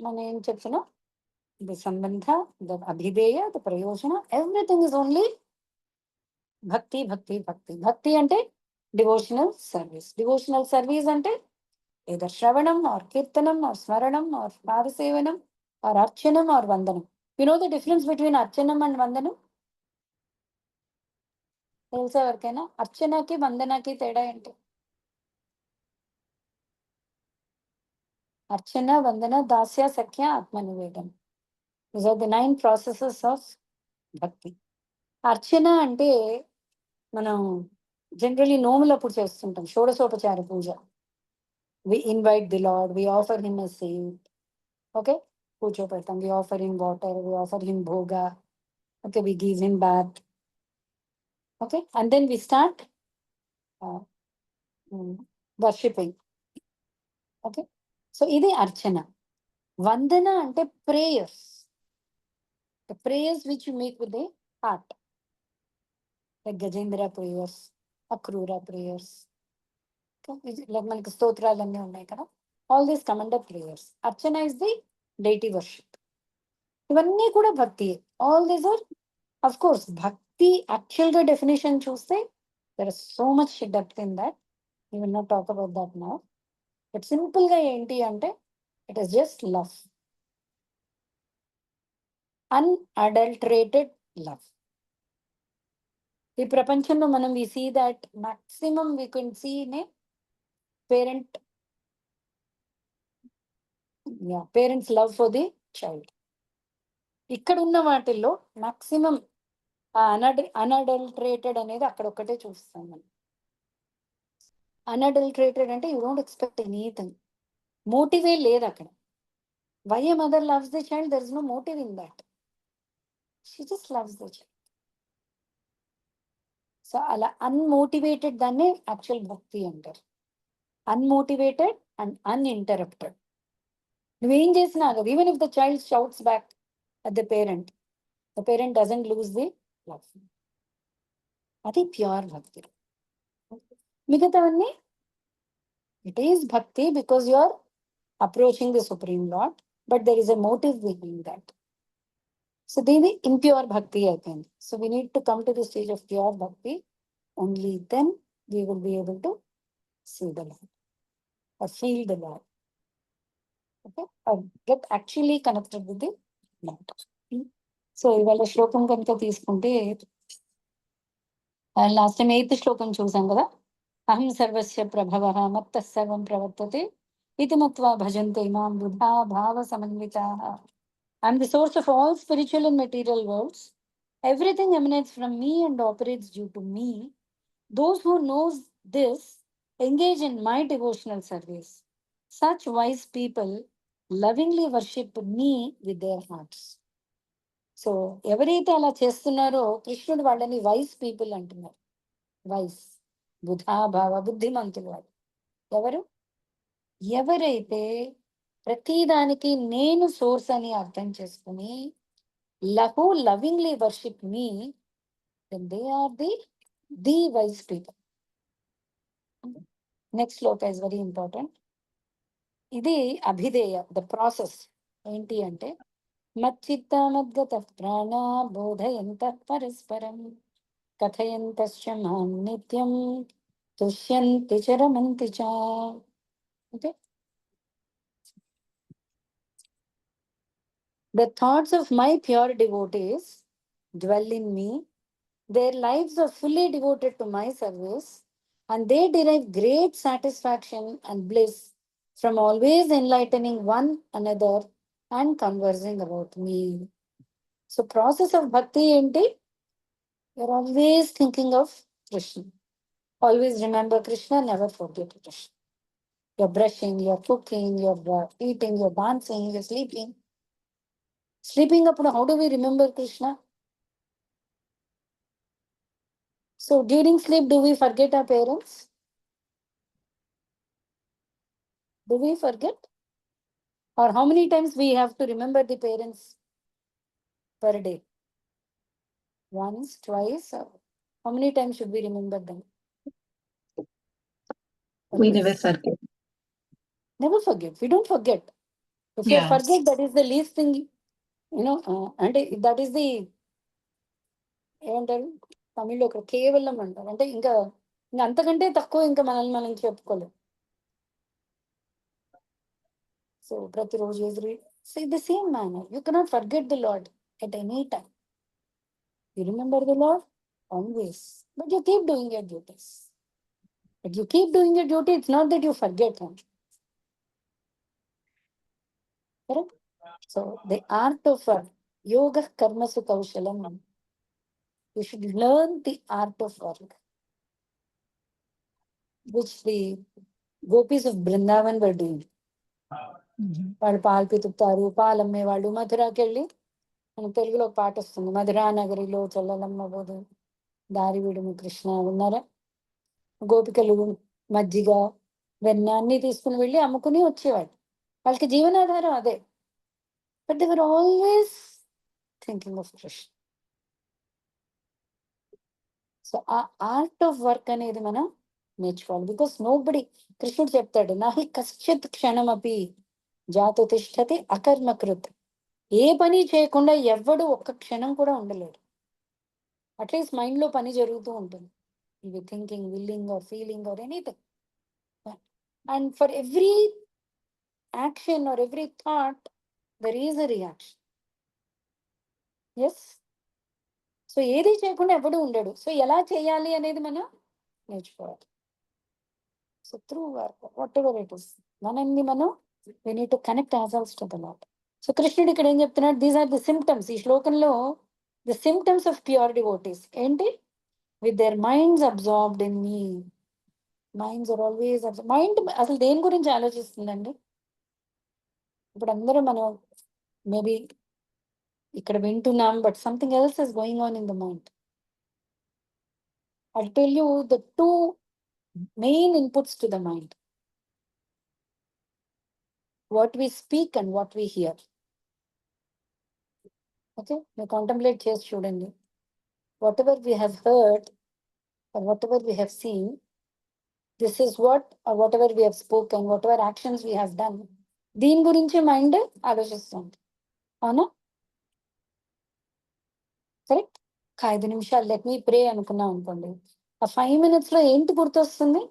మనం ఏం చెప్తున్నాం, the sambandha, the abhideya, the prayojana, everything is only bhakti, bhakti, bhakti. Bhakti ante devotional service. Devotional service ante either Shravanam or Kirtanam or Smaranam or Padasevanam or Archanam or Vandanam. You know the difference between Archanam and Vandanam? తెలుసా ఎవరికైనా? అర్చనకి వందనకి తేడా ఏంటి? అర్చన, వందన, దాస్య, సఖ్య, ఆత్మనివేదన. These are the 9 processes of భక్తి. అర్చన అంటే మనం generally నోములప్పుడు చేస్తుంటాం, షోడశోపచార పూజ. We invite the Lord, we offer him a seat. Okay? కూర్చోపెడతాం, we offer him water, we offer him bhoga. Okay, we give him bath. Okay, and then we start worshipping. Okay, so ఇది అర్చన. వందన అంటే prayers. The prayers which you make with the heart. Like Gajendra prayers, Akrura prayers. Okay, like మనకి స్తోత్రాలన్నీ ఉన్నాయి కదా. All these come under prayers. Archana is the deity worship. ఇవన్నీ కూడా భక్తి. All these are, of course, bhakti actual గా definition చూస్తే there is so much depth in that. We will not talk about that now. But simple గా ఏంటి అంటే it is just love. Unadulterated love. ఈ ప్రపంచంలో మనం we see that maximum we can see in a parent, parents love for the child. ఇక్కడ ఉన్న వాటిల్లో maximum unadulterated అనేది అక్కడ ఒక్కటే చూస్తాం మనం. Unadulterated అంటే you don't expect anything. మోటివే లేదు అక్కడ. Why a mother loves the child? There is no motive in that. She just loves the child. So అలా అన్మోటివేటెడ్ దాన్నే యాక్చువల్ భక్తి అంటారు. Unmotivated and uninterrupted. నువ్వేం చేసినా కదా, even if the child shouts back at the parent doesn't lose the love. అది pure bhakti. మిగతావన్నీ it is bhakti because you are approaching the supreme lord, but there is a motive behind that. So దీని impure bhakti అయిపోయింది. So we need to come to the stage of pure bhakti. Only then we will be able to see the Lord or feel the Lord. Okay, or get actually connected with the Lord. So ఇవాళ శ్లోకం కనుక తీసుకుంటే last time 8th శ్లోకం చూసాం కదా. అహం సర్వస్య ప్రభవ మత్తః సర్వం ప్రవర్తతే ఇతి మత్వా భజంతే మాం బుధా భావ సమన్వితాః. I am the source of all spiritual and material worlds. Everything emanates from me and operates due to me. Those who knows this engage in my devotional service. Such wise people lovingly worship me with their hearts. So ఎవరైతే అలా చేస్తున్నారో కృష్ణుడు వాళ్ళని wise people అంటున్నారు. Wise, బుధాభావ, బుద్ధిమంతులు వాళ్ళు. ఎవరైతే ప్రతిదానికి నేను సోర్స్ అని అర్థం చేసుకుని lovingly worship me, they are the wise people. Next shloka is very important. ఇది అభిధేయ, ద ప్రాసెస్ ఏంటి అంటే మచ్చిత్త మద్గత ప్రాణ బోధయంతః పరస్పరం కథయంతశ్చ మాం నిత్యం తుష్యంతి చ రమంతి చ. Okay, the thoughts of my pure devotees dwell in me. Their lives are fully devoted to my service, and they derive great satisfaction and bliss from always enlightening one another and conversing about me. So process of bhakti enti? You're always thinking of Krishna. Always remember Krishna, never forget Krishna. You're brushing, you're cooking, you're eating, you're dancing, you're sleeping. Sleeping appudu how do we remember Krishna? So during sleep, do we forget our parents? Do we forget? Or how many times we have to remember the parents per day? Once, twice? Or how many times should we remember them? We never forget. Never forget. We don't forget. If you Yeah. forget, that is the least thing అంటే that is the ఏమంటారు తమిళ్లో ఒక కేవలం అంటారు. అంటే ఇంకా అంతకంటే తక్కువ ఇంకా మనల్ని మనం చెప్పుకోలేం. సో ప్రతిరోజు say the same manner. You cannot forget the Lord at any time. You remember the Lord always, but you keep doing your duties. But you keep doing your duty, it's not that you forget Him. Correct? So the art of yoga karmasu kaushalam. You should learn the art of work, which the gopis of Brindavan were doing. వాళ్ళు పాలు పితుకుతారు, పాలు అమ్మేవాళ్ళు. మధురాకి వెళ్ళి మన తెలుగులో ఒక పాట వస్తుంది, మధురా నగరిలో చల్లలమ్మ బోధు దారి విడుము కృష్ణ. ఉన్నారా? గోపికలు మజ్జిగ వెన్న అన్ని తీసుకుని వెళ్ళి అమ్ముకుని వచ్చేవాడు. వాళ్ళకి జీవనాధారం అదే. But they were always thinking of Krishna. So ఆ ఆర్ట్ ఆఫ్ వర్క్ అనేది మనం నేర్చుకోవాలి. బికాస్ నోబడి, కృష్ణుడు చెప్తాడు, నాహి కశ్చిత్ క్షణమపి జాతు తిష్టతి అకర్మకృత్. ఏ పని చేయకుండా ఎవ్వడు ఒక్క క్షణం కూడా ఉండలేడు. అట్లీస్ట్ మైండ్ లో పని జరుగుతూ ఉంటుంది. ఇవి thinking, willing or feeling or anything. And for every action or every thought there is a reaction. Yes. So ఏది చేయకుండా ఎవడు ఉండడు. సో ఎలా చేయాలి అనేది మనం నేర్చుకోవాలి. So through work what ever it is, మనల్ని మనం we need to connect ourselves to the Lord. So కృష్ణుడు ఇక్కడ ఏం చెప్తున్నాడు? These are the symptoms. ఈ శ్లోకంలో the symptoms of pure devotees ఏంటి? With their minds absorbed in me. Minds are always mind అసలు దేని గురించి ఆలోచిస్తుందండి? ఇప్పుడు అందరూ మనం మేబీ ఇక్కడ వింటున్నాం, but something else is going on in the mind. I tell you the two main inputs to the mind. What we speak and what we hear. Okay, we contemplate చేసి చూడండి. Whatever we have heard or whatever we have seen, this is what or whatever we have spoken, whatever actions we have done, దీని గురించి mind ఆలోచిస్తుంది. అవునా? Correct. 5 నిమిషాలు let me ప్రే అనుకున్నాం అనుకోండి, ఆ 5 minutes లో ఏంటి గుర్తొస్తుంది?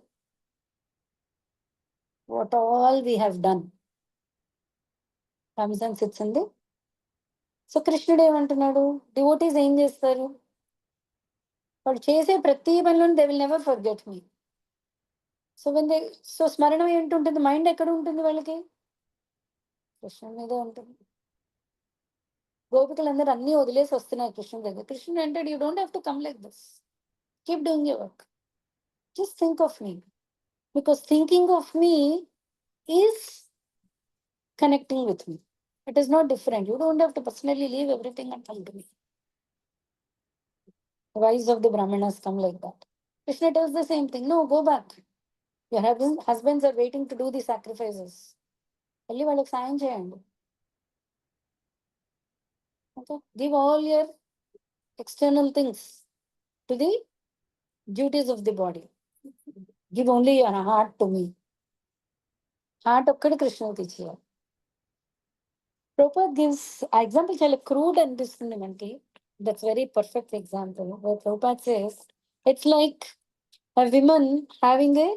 What all we have done comes and sits in the. So కృష్ణుడు ఏమంటున్నాడు? డివోటీస్ ఏం చేస్తారు? వాళ్ళు చేసే ప్రతి పనిలోని they will never forget me. So so స్మరణం ఏంటుంటుంది? మైండ్ ఎక్కడ ఉంటుంది వాళ్ళకి? కృష్ణుడి మీదే ఉంటుంది. గోపికలందరూ అన్ని వదిలేసి వస్తున్నారు కృష్ణుడి దగ్గర. కృష్ణుడు అంటాడు, you don't have to come like this. Keep doing your work. Just think of me. Because thinking of me is connecting with me. It is not different. You don't have to personally leave everything and come to me. The wives of the Brahmanas come like that. Krishna does the same thing. No, go back. Your husbands are waiting to do the sacrifices. Only వాళ్ళకి సాయం చేయండి. Okay? Give all your external things to the duties of the body. Give only your heart to me. Heart ఒక్కటి కృష్ణుడికి ఇచ్చేయాలి. Prabhupada gives example చాలా crude అనిపిస్తుంది మనకి. That's very perfect example. Where Prabhupada says, it's like a woman having a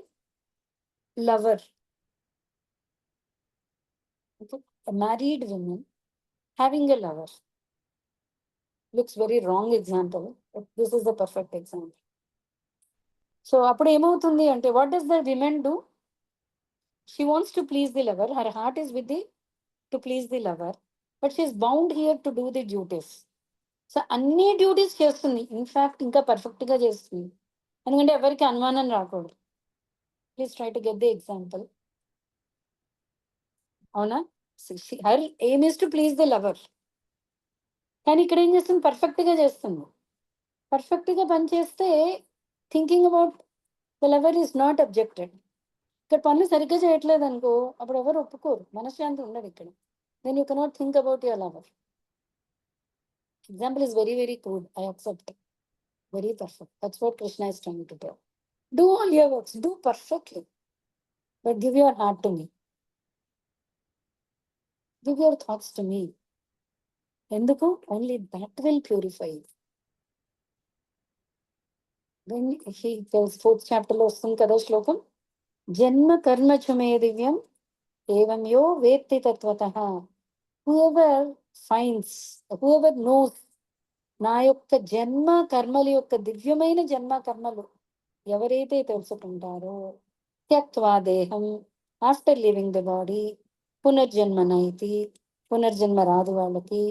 lover. A married woman having a lover. Looks very wrong example, but this is the perfect example. So అప్పుడు ఏమవుతుంది అంటే, what does the woman do? She wants to please the lover. Her heart is with the to please the lover, but she is bound here to do the duties. సో అన్ని duties చేస్తుంది. In fact ఇంకా perfect గా చేస్తుంది. ఎందుకంటే ఎవరికి అనుమానం రాకూడదు. Please try to get the example. అవునా? Her aim is to please the lover. కానీ ఇక్కడ ఏం చేస్తుంది? పర్ఫెక్ట్ గా చేస్తుంది. పర్ఫెక్ట్ గా పనిచేస్తే thinking about the lover is not objected. ఇక్కడ పనులు సరిగ్గా చేయట్లేదు అనుకో, అప్పుడు ఎవరు ఒప్పుకోరు. మనశ్శాంతి ఉండదు ఇక్కడ. Then you cannot think about your lover. Example is very, very crude. I accept. Very perfect. That's what Krishna is trying to tell. Do all your works. Do perfectly. But give your heart to me. Give your thoughts to me. ఎందుకు? Only that will purify. Fourth chapter లో వస్తుంది కదా శ్లోకం, జన్మ కర్మ చుమే దివ్యం ఏవం యో వేత్తి తత్వతః. Whoever finds, whoever nose, నా యొక్క జన్మ కర్మల యొక్క దివ్యమైన జన్మ కర్మలు ఎవరైతే తెలుసుకుంటారో, త్యక్వా దేహం, ఆఫ్టర్ లివింగ్ ద బాడీ, పునర్జన్మ నైతి, పునర్జన్మ రాదు వాళ్ళకి,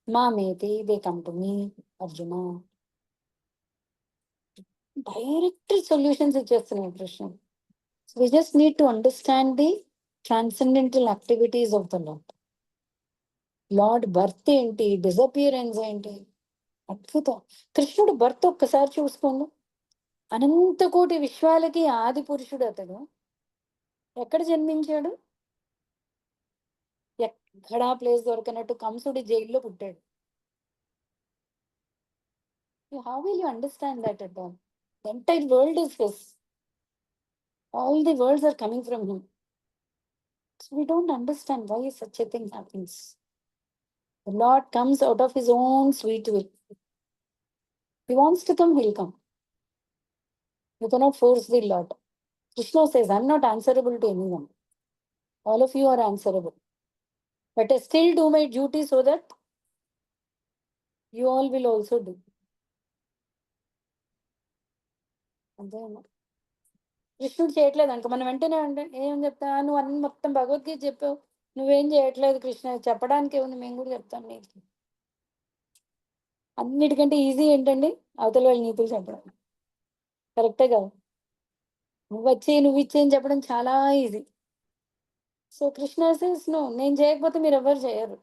మామేతి, they come to me. Arjuna direct solutions ఇచ్చేస్తున్నాయి Krishna. So we just need to understand the transcendental activities of the lord. Lord birth ఏంటి, డిసపియరెన్స్ ఏంటి, అద్భుతం. కృష్ణుడు బర్త్ ఒక్కసారి చూసుకోండి. అనంత కోటి విశ్వాలకి ఆది పురుషుడు అతడు. ఎక్కడ జన్మించాడు? ఎక్కడా ప్లేస్ దొరకనట్టు కంసుడి జైల్లో పుట్టాడు. How will you understand that at all? The entire world is his. All the worlds are coming from him. So we don't understand why such a thing happens. The Lord comes out of his own sweet will. He wants to come, he'll come. You cannot force the Lord. Krishna says, I'm not answerable to anyone. All of you are answerable. But I still do my duty so that you all will also do. అంతేనా? కృష్ణుడు చేయట్లేదు అనుకో, మనం వెంటనే అంటే ఏం చెప్తా, నువ్వు అన్ని మొత్తం భగవద్గీత చెప్పావు, నువ్వేం చేయట్లేదు కృష్ణ, చెప్పడానికి ఏముంది, మేము కూడా చెప్తాం నీకు. అన్నిటికంటే ఈజీ ఏంటండి? అవతల వాళ్ళ నీతులు చెప్పడం. కరెక్టే కదా? నువ్వు ఇచ్చి అని చెప్పడం చాలా easy. So Krishna says no, నేను చేయకపోతే మీరు ఎవరు చేయరు.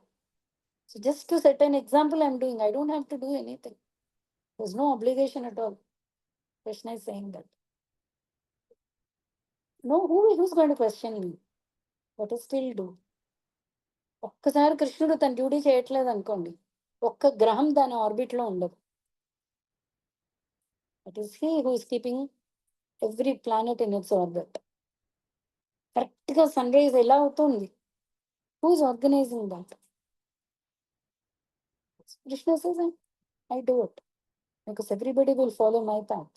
So just to set an example I'm doing, I don't have to do anything. There is no obligation at all. Krishna is saying that. No, who's going to question me? What is still do? ఒక్కసారి కృష్ణుడు తన duty చేయట్లేదు అనుకోండి, ఒక్క గ్రహం దాని orbit లో ఉండదు. It is he who is keeping every planet in its orbit. Correct గా సన్ రైజ్ ఎలా అవుతుంది? Who is organizing that? Krishna says, I do it because everybody will follow my path.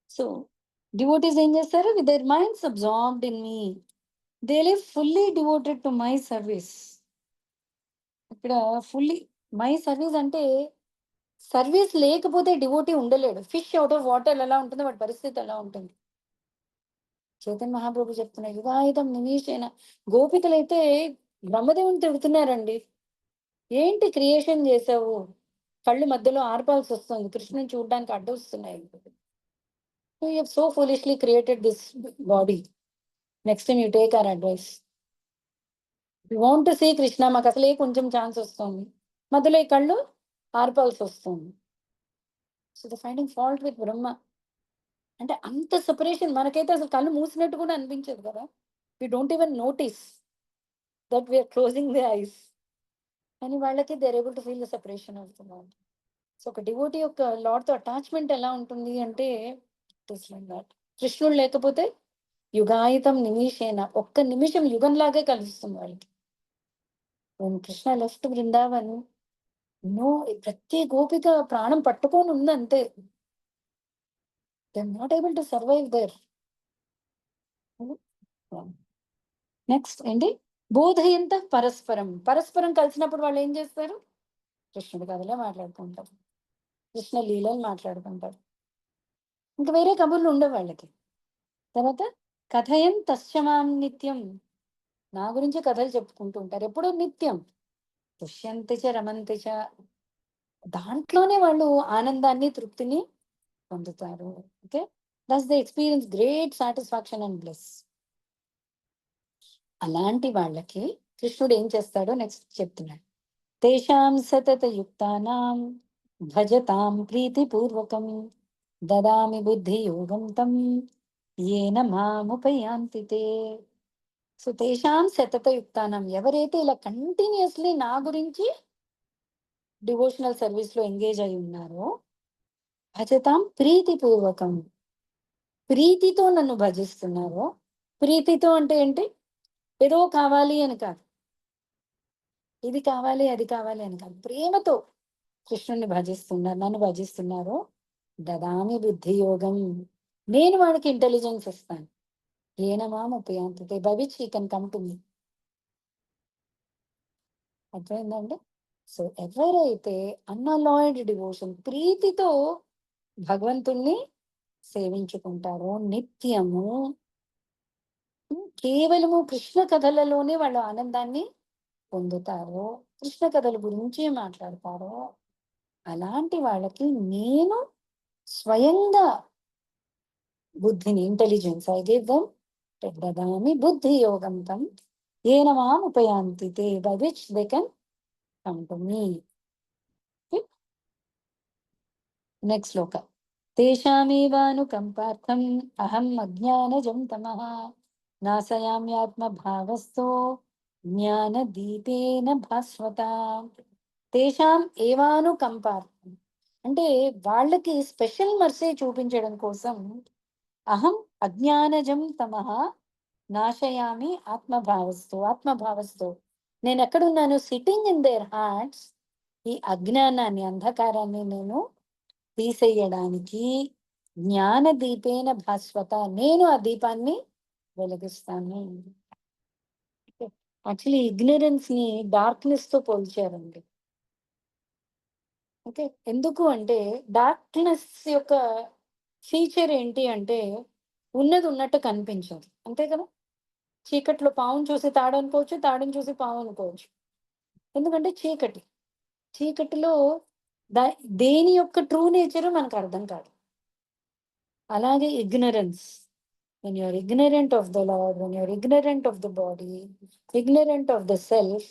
So devotees ఏం చేస్తారు? With their minds absorbed in me, they live fully devoted to my service. ఇక్కడ fully my service అంటే, service లేకపోతే devotee ఉండలేడు. Fish out of water ఎలా ఉంటుందో వాడి పరిస్థితి ఎలా ఉంటుంది. చైతన్య మహాప్రభు చెప్తున్నారు, యుగాయుధం నిమీషేన. గోపికలైతే బ్రహ్మదేవుని తిడుతున్నారండి, ఏంటి క్రియేషన్ చేసావు, కళ్ళు మధ్యలో ఆర్పాల్సి వస్తుంది, కృష్ణుని చూడడానికి అడ్డు వస్తున్నాయి. You have so foolishly created this body. Next time you take our advice. You want to see Krishna, మాకు అసలే కొంచెం ఛాన్స్ వస్తుంది, మధ్యలో ఈ కళ్ళు ఆర్పాల్సి వస్తుంది. So the finding fault with Brahma. అంటే అంత సెపరేషన్. మనకైతే అసలు కళ్ళు మూసినట్టు కూడా అనిపించదు కదా. We don't even notice that we are closing the eyes. కానీ వాళ్ళకి they are able to feel the separation of the lord. So ఒక డివోటీ యొక్క లార్డ్ తో అటాచ్మెంట్ ఎలా ఉంటుంది అంటే, ఇట్ ఇస్ లైక్ దట్. కృష్ణుడు లేకపోతే యుగాయుతం నిమిషేన, ఒక్క నిమిషం యుగంలాగే కలుస్తుంది వాళ్ళకి. కృష్ణ లెఫ్ట్ బృందావన్, నో, ప్రతి గోపిక ప్రాణం పట్టుకొని ఉంది అంతే. They are not able to survive there. Next ఏంటి? బోధయంత పరస్పరం. పరస్పరం కలిసినప్పుడు వాళ్ళు ఏం చేస్తారు? కృష్ణుడి కథలే మాట్లాడుకుంటారు, కృష్ణ లీలలు మాట్లాడుకుంటారు, ఇంకా వేరే కబుర్లు ఉండవు వాళ్ళకి. తర్వాత కథయం తస్యమాం నిత్యం, నా గురించి కథలు చెప్పుకుంటూ ఉంటారు ఎప్పుడూ నిత్యం. తుష్యంతి చ రమంతి చ, దాంట్లోనే వాళ్ళు ఆనందాన్ని తృప్తిని పొందుతారు. Okay, that's the experience great satisfaction and bless. అలాంటి వాళ్ళకి కృష్ణుడు ఏం చేస్తాడో నెక్స్ట్ చెప్తున్నాడు. తేషాం సతత యుక్తానాం భజతాం ప్రీతిపూర్వకం దదామి బుద్ధి యోగం తం ఏన మాముపయాంతి తే. సో తేషాం సతత యుక్తానాం, ఎవరైతే ఇలా కంటిన్యూస్లీ నా గురించి డివోషనల్ సర్వీస్ లో ఎంగేజ్ అయి ఉన్నారో, భజతాం ప్రీతిపూర్వకం, ప్రీతితో నన్ను భజిస్తున్నారో. ప్రీతితో అంటే ఏంటి? ఏదో కావాలి అని కాదు, ఇది కావాలి అది కావాలి అని కాదు, ప్రేమతో కృష్ణుని భజిస్తున్నారు, నన్ను భజిస్తున్నారు. దదామి బుద్ధి యోగం, నేను వాడికి ఇంటెలిజెన్స్ ఇస్తాను. ఏనమామ ఉపయాంతితే by which he can come to me. అర్థమైందండి? సో ఎవరైతే అన్అలాయిడ్ డివోషన్, ప్రీతితో భగవంతుణ్ణి సేవించుకుంటారో నిత్యము, కేవలము కృష్ణ కథలలోనే వాళ్ళు ఆనందాన్ని పొందుతారో, కృష్ణ కథల గురించి మాట్లాడతారో, అలాంటి వాళ్ళకి నేను స్వయంగా బుద్ధిని, ఇంటెలిజెన్స్ ఐ గివ్ దెమ్, దదామి బుద్ధి యోగం తం ఏన మాం ఉపయాంతి తే by which they can come to me. Next shloka. తేషామేవానుకంపార్థం అహం అజ్ఞానజం తమః నాశయామ్యాత్మభావస్థో జ్ఞానదీపేన భాస్వత. తేషాం ఏవానుకంపార్థం అంటే వాళ్ళకి స్పెషల్ మర్సీ చూపించడం కోసం అహం అజ్ఞానజం తమః నాశయామి ఆత్మభావస్థో నేను ఎక్కడున్నాను? Sitting in their hearts. ఈ అజ్ఞానాన్ని, అంధకారాన్ని నేను తీసేయడానికి జ్ఞాన దీపేన భాస్వత, నేను ఆ దీపాన్ని వెలిగిస్తాను. యాక్చువల్లీ ఇగ్నరెన్స్ ని డార్క్నెస్ తో పోల్చారండి. ఓకే, ఎందుకు అంటే డార్క్నెస్ యొక్క ఫీచర్ ఏంటి అంటే ఉన్నది ఉన్నట్టు కనిపించదు, అంతే కదా. చీకట్లో పావును చూసి తాడు అనుకోవచ్చు, తాడుని చూసి పావు అనుకోవచ్చు. ఎందుకంటే చీకటిలో దేని యొక్క ట్రూ నేచర్ మనకు అర్థం కాదు. అలాగే ignorance, when you are ignorant of the Lord, when you are ignorant of the body, ignorant of the self,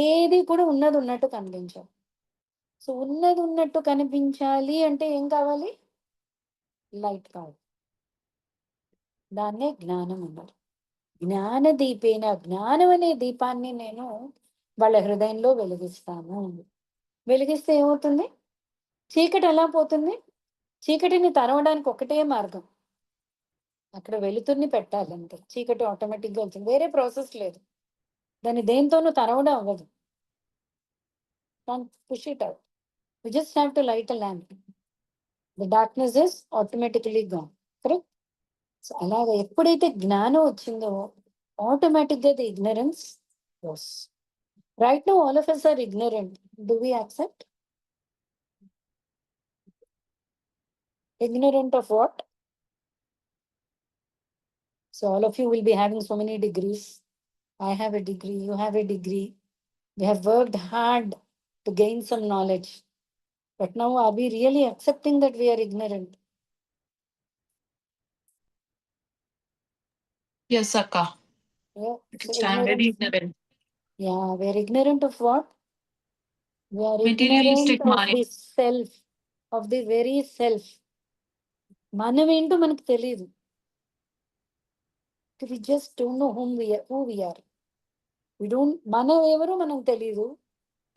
ఏది కూడా ఉన్నది ఉన్నట్టు కనిపించదు. సో ఉన్నది ఉన్నట్టు కనిపించాలి అంటే ఏం కావాలి? లైట్ కావాలి. దాన్నే జ్ఞానం అన్నారు. జ్ఞాన దీపేన, జ్ఞానం అనే దీపాన్ని నేను వాళ్ళ హృదయంలో వెలిగిస్తాను. వెలిగిస్తే ఏమవుతుంది? చీకటి ఎలా పోతుంది? చీకటిని తరవడానికి ఒకటే మార్గం, అక్కడ వెలుతుర్ని పెట్టాలి అంతే. చీకటి ఆటోమేటిక్ గా వచ్చింది, వేరే ప్రాసెస్ లేదు. దాన్ని దేంతోనూ తరవడం అవ్వదు. Push it out, we just have to light a lamp, the darkness is automatically gone. Correct? So అలాగా ఎప్పుడైతే జ్ఞానం వచ్చిందో ఆటోమేటిక్ గా the ignorance goes. Right now all of us are ignorant. Do we accept? Ignorant of what? So all of you will be having so many degrees. I have a degree, you have a degree. We have worked hard to gain some knowledge. But now are we really accepting that we are ignorant? Yes, Akka. Yeah. So I'm very ignorance. ignorant. Yeah, we are ignorant of what? We are Materialistic ignorant of mind. the self, of the very self. మనం ఏంటో మనకు తెలియదు. We just don't know who we are. We don't, మనం ఎవరో మనకు తెలియదు,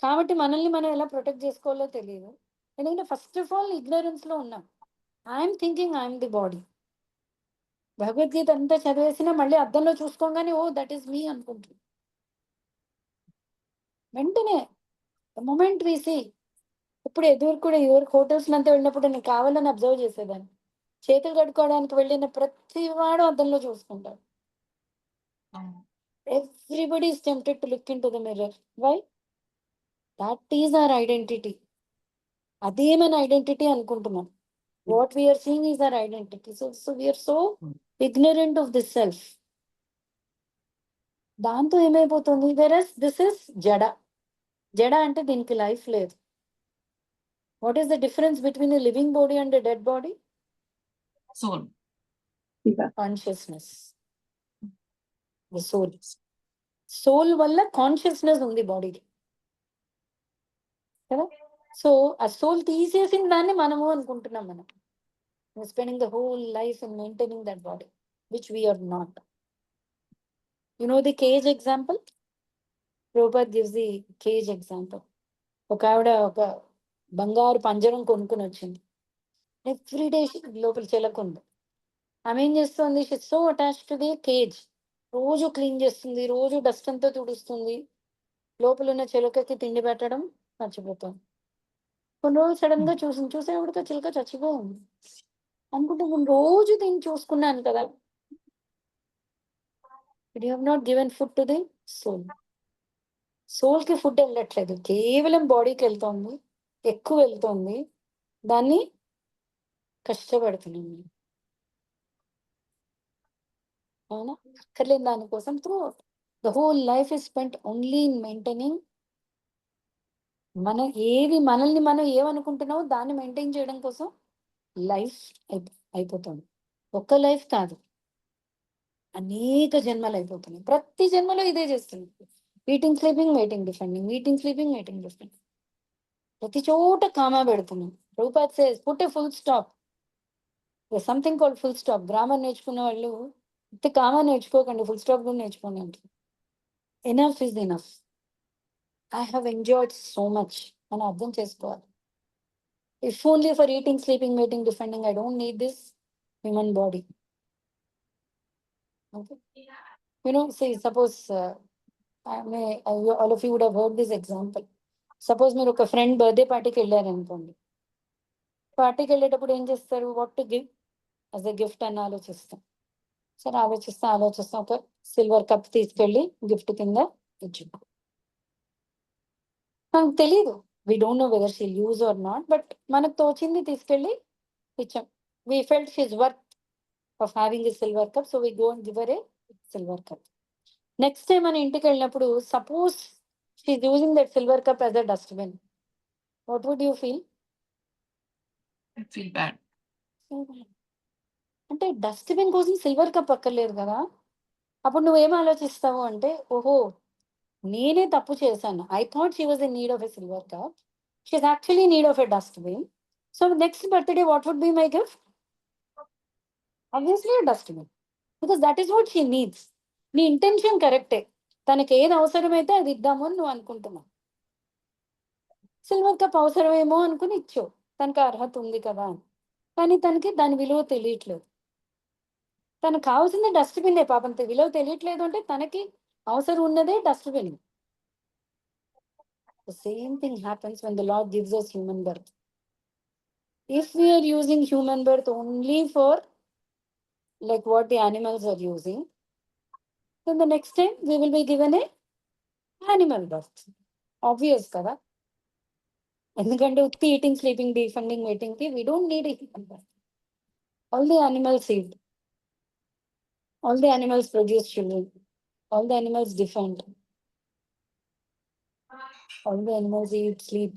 కాబట్టి మనల్ని మనం ఎలా ప్రొటెక్ట్ చేసుకోవాలో తెలియదు. ఎందుకంటే ఫస్ట్ ఆఫ్ ఆల్ ఇగ్నరెన్స్ లో ఉన్నాం. I'm thinking I'm the body. Bhagavad Gita అంతా చదివేసినా మళ్ళీ అద్దంలో చూసుకోగానే ఓ దట్ ఈస్ మీ అనుకుంటుంది. వెంటనే మూమెంట్ వేసి, ఇప్పుడు ఎదురు కూడా ఎవరు హోటల్స్ అంతా వెళ్ళినప్పుడు నేను కావాలని అబ్జర్వ్ చేసేదాన్ని. చేతులు కడుక్కోవడానికి వెళ్ళిన ప్రతి వాడు అద్దంలో చూసుకుంటాడు. Everybody is tempted to look into the mirror. Why? That is our identity. అదే మన ఐడెంటిటీ అనుకుంటున్నాం. What we are seeing is our identity. So we are so ignorant of this self. దాంతో ఏమైపోతుంది? Whereas this is జడ. జడ అంటే దీనికి life లేదు. What is the difference between a living body and a dead body? Soul. Consciousness. The soul. Soul వల్ల consciousness ఉంది బాడీకి కదా. సో ఆ సోల్ తీసేసిన దాన్ని మనము అనుకుంటున్నాం. మనం spending the whole life in maintaining that body, which we are not. You know the cage example? Prabhupada gives the cage example. ఒక ఆవిడ ఒక బంగారు పంజరం కొనుక్కుని వచ్చింది. ఎవ్రీడే లోపల చిలకుంది. ఆమె ఏం చేస్తుంది? She so attached to the cage. రోజు క్లీన్ చేస్తుంది, రోజు డస్ట్ అంతా తుడుస్తుంది, లోపల ఉన్న చిలుకకి తిండి పెట్టడం మర్చిపోతాం. కొన్ని రోజులు సడన్ గా చూసేవాడికి ఆ చిలుక చచ్చిపోయింది అనుకుంటే నేను రోజు దీన్ని చూసుకున్నాను కదా. You have not given food to the soul. Soul కి ఫుడ్ వెళ్ళట్లేదు, కేవలం బాడీకి వెళ్తోంది, ఎక్కువ వెళ్తోంది, దాన్ని కష్టపడుతున్నాం. అవునా? అక్కర్లేని దానికోసం through the whole life is spent only in maintaining. మనల్ని మనం ఏమనుకుంటున్నామో దాన్ని మెయింటైన్ చేయడం కోసం లైఫ్ అయిపోతుంది. ఒక్క లైఫ్ కాదు, అనేక జన్మలు అయిపోతున్నాయి. ప్రతి జన్మలో ఇదే చేస్తుంది. Eating sleeping mating defending, eating sleeping mating defending. ప్రతి చోట కామా పెడుతున్నాం. రూపాత్ says put a full stop. Something called full stop. Grammar నేర్చుకున్న వాళ్ళు కామా నేర్చుకోకండి, ఫుల్ స్టాప్ కూడా నేర్చుకోండి అంటారు. Enough is enough. I have enjoyed so much అని అర్థం చేసుకోవాలి. If only for eating, sleeping, mating, defending, I don't need this human body. Okay. See, suppose all of you would have heard this example. Suppose మీరు ఒక friend birthday పార్టీకి వెళ్ళారు అనుకోండి. పార్టీకి వెళ్ళేటప్పుడు ఏం చేస్తారు? What to give as a gift అని ఆలోచిస్తాం. సరే ఆలోచిస్తాం ఒక సిల్వర్ కప్ తీసుకెళ్ళి గిఫ్ట్ కింద ఇచ్చి, మనకు తెలీదు, we don't know whether she'll use or not, but మనకు తోచింది తీసుకెళ్ళి ఇచ్చాం. We felt she's worth of having a silver cup, so we go and give her a silver cup. Next time మన ఇంటికి వెళ్ళినప్పుడు suppose she's using that silver cup as a dustbin, what would you feel? I feel bad. అంటే dustbin కోసం silver cup అక్కర్లేదు కదా. అప్పుడు నువ్వేం ఆలోచిస్తావు అంటే, ఓహో నేనే తప్పు చేశాను. I thought she was in need of a silver cup, she is actually need of a dustbin. So next birthday what would be my gift? Obviously dustbin, because that is what she needs. నీ intention కరెక్టే, తనకి ఏది అవసరమైతే అది ఇద్దాము అని నువ్వు అనుకుంటున్నావు. సిల్వర్ కప్ అవసరమేమో అనుకుని ఇచ్చావు, తనకి అర్హత ఉంది కదా అని. కానీ తనకి దాని విలువ తెలియట్లేదు. తనకు కావాల్సింది డస్ట్బిన్. పాపం విలువ తెలియట్లేదు అంటే తనకి అవసరం ఉన్నదే dustbin. The same thing happens when the Lord gives us human birth. If we are using human birth only for like what the animals are using, then the next time we will be given a animal birth. Obvious kada. ఎందుకంటే ఉత్తి eating sleeping defending mating కి we don't need a human birth. All the animals eat, all the animals produce children, all the animals defend, all the animals eat, sleep.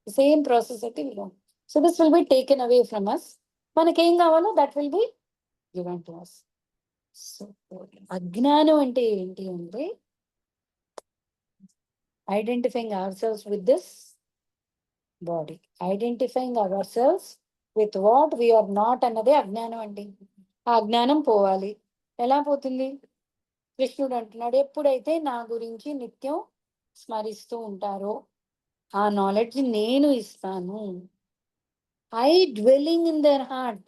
The same process అయితే we don't. So this will be taken away from us. మనకేం కావాలో that will be given to us. So అజ్ఞానం అంటే ఏంటి అంటే identifying our selves with this body, identifying our selves with what we are not అన్నదే అజ్ఞానం అండి. ఆ అజ్ఞానం పోవాలి. ఎలా పోతుంది? కృష్ణుడు అంటున్నాడు, ఎప్పుడైతే నా గురించి నిత్యం స్మరిస్తూ ఉంటారో ఆ నాలెడ్జ్ నేను ఇస్తాను. I dwelling in their heart,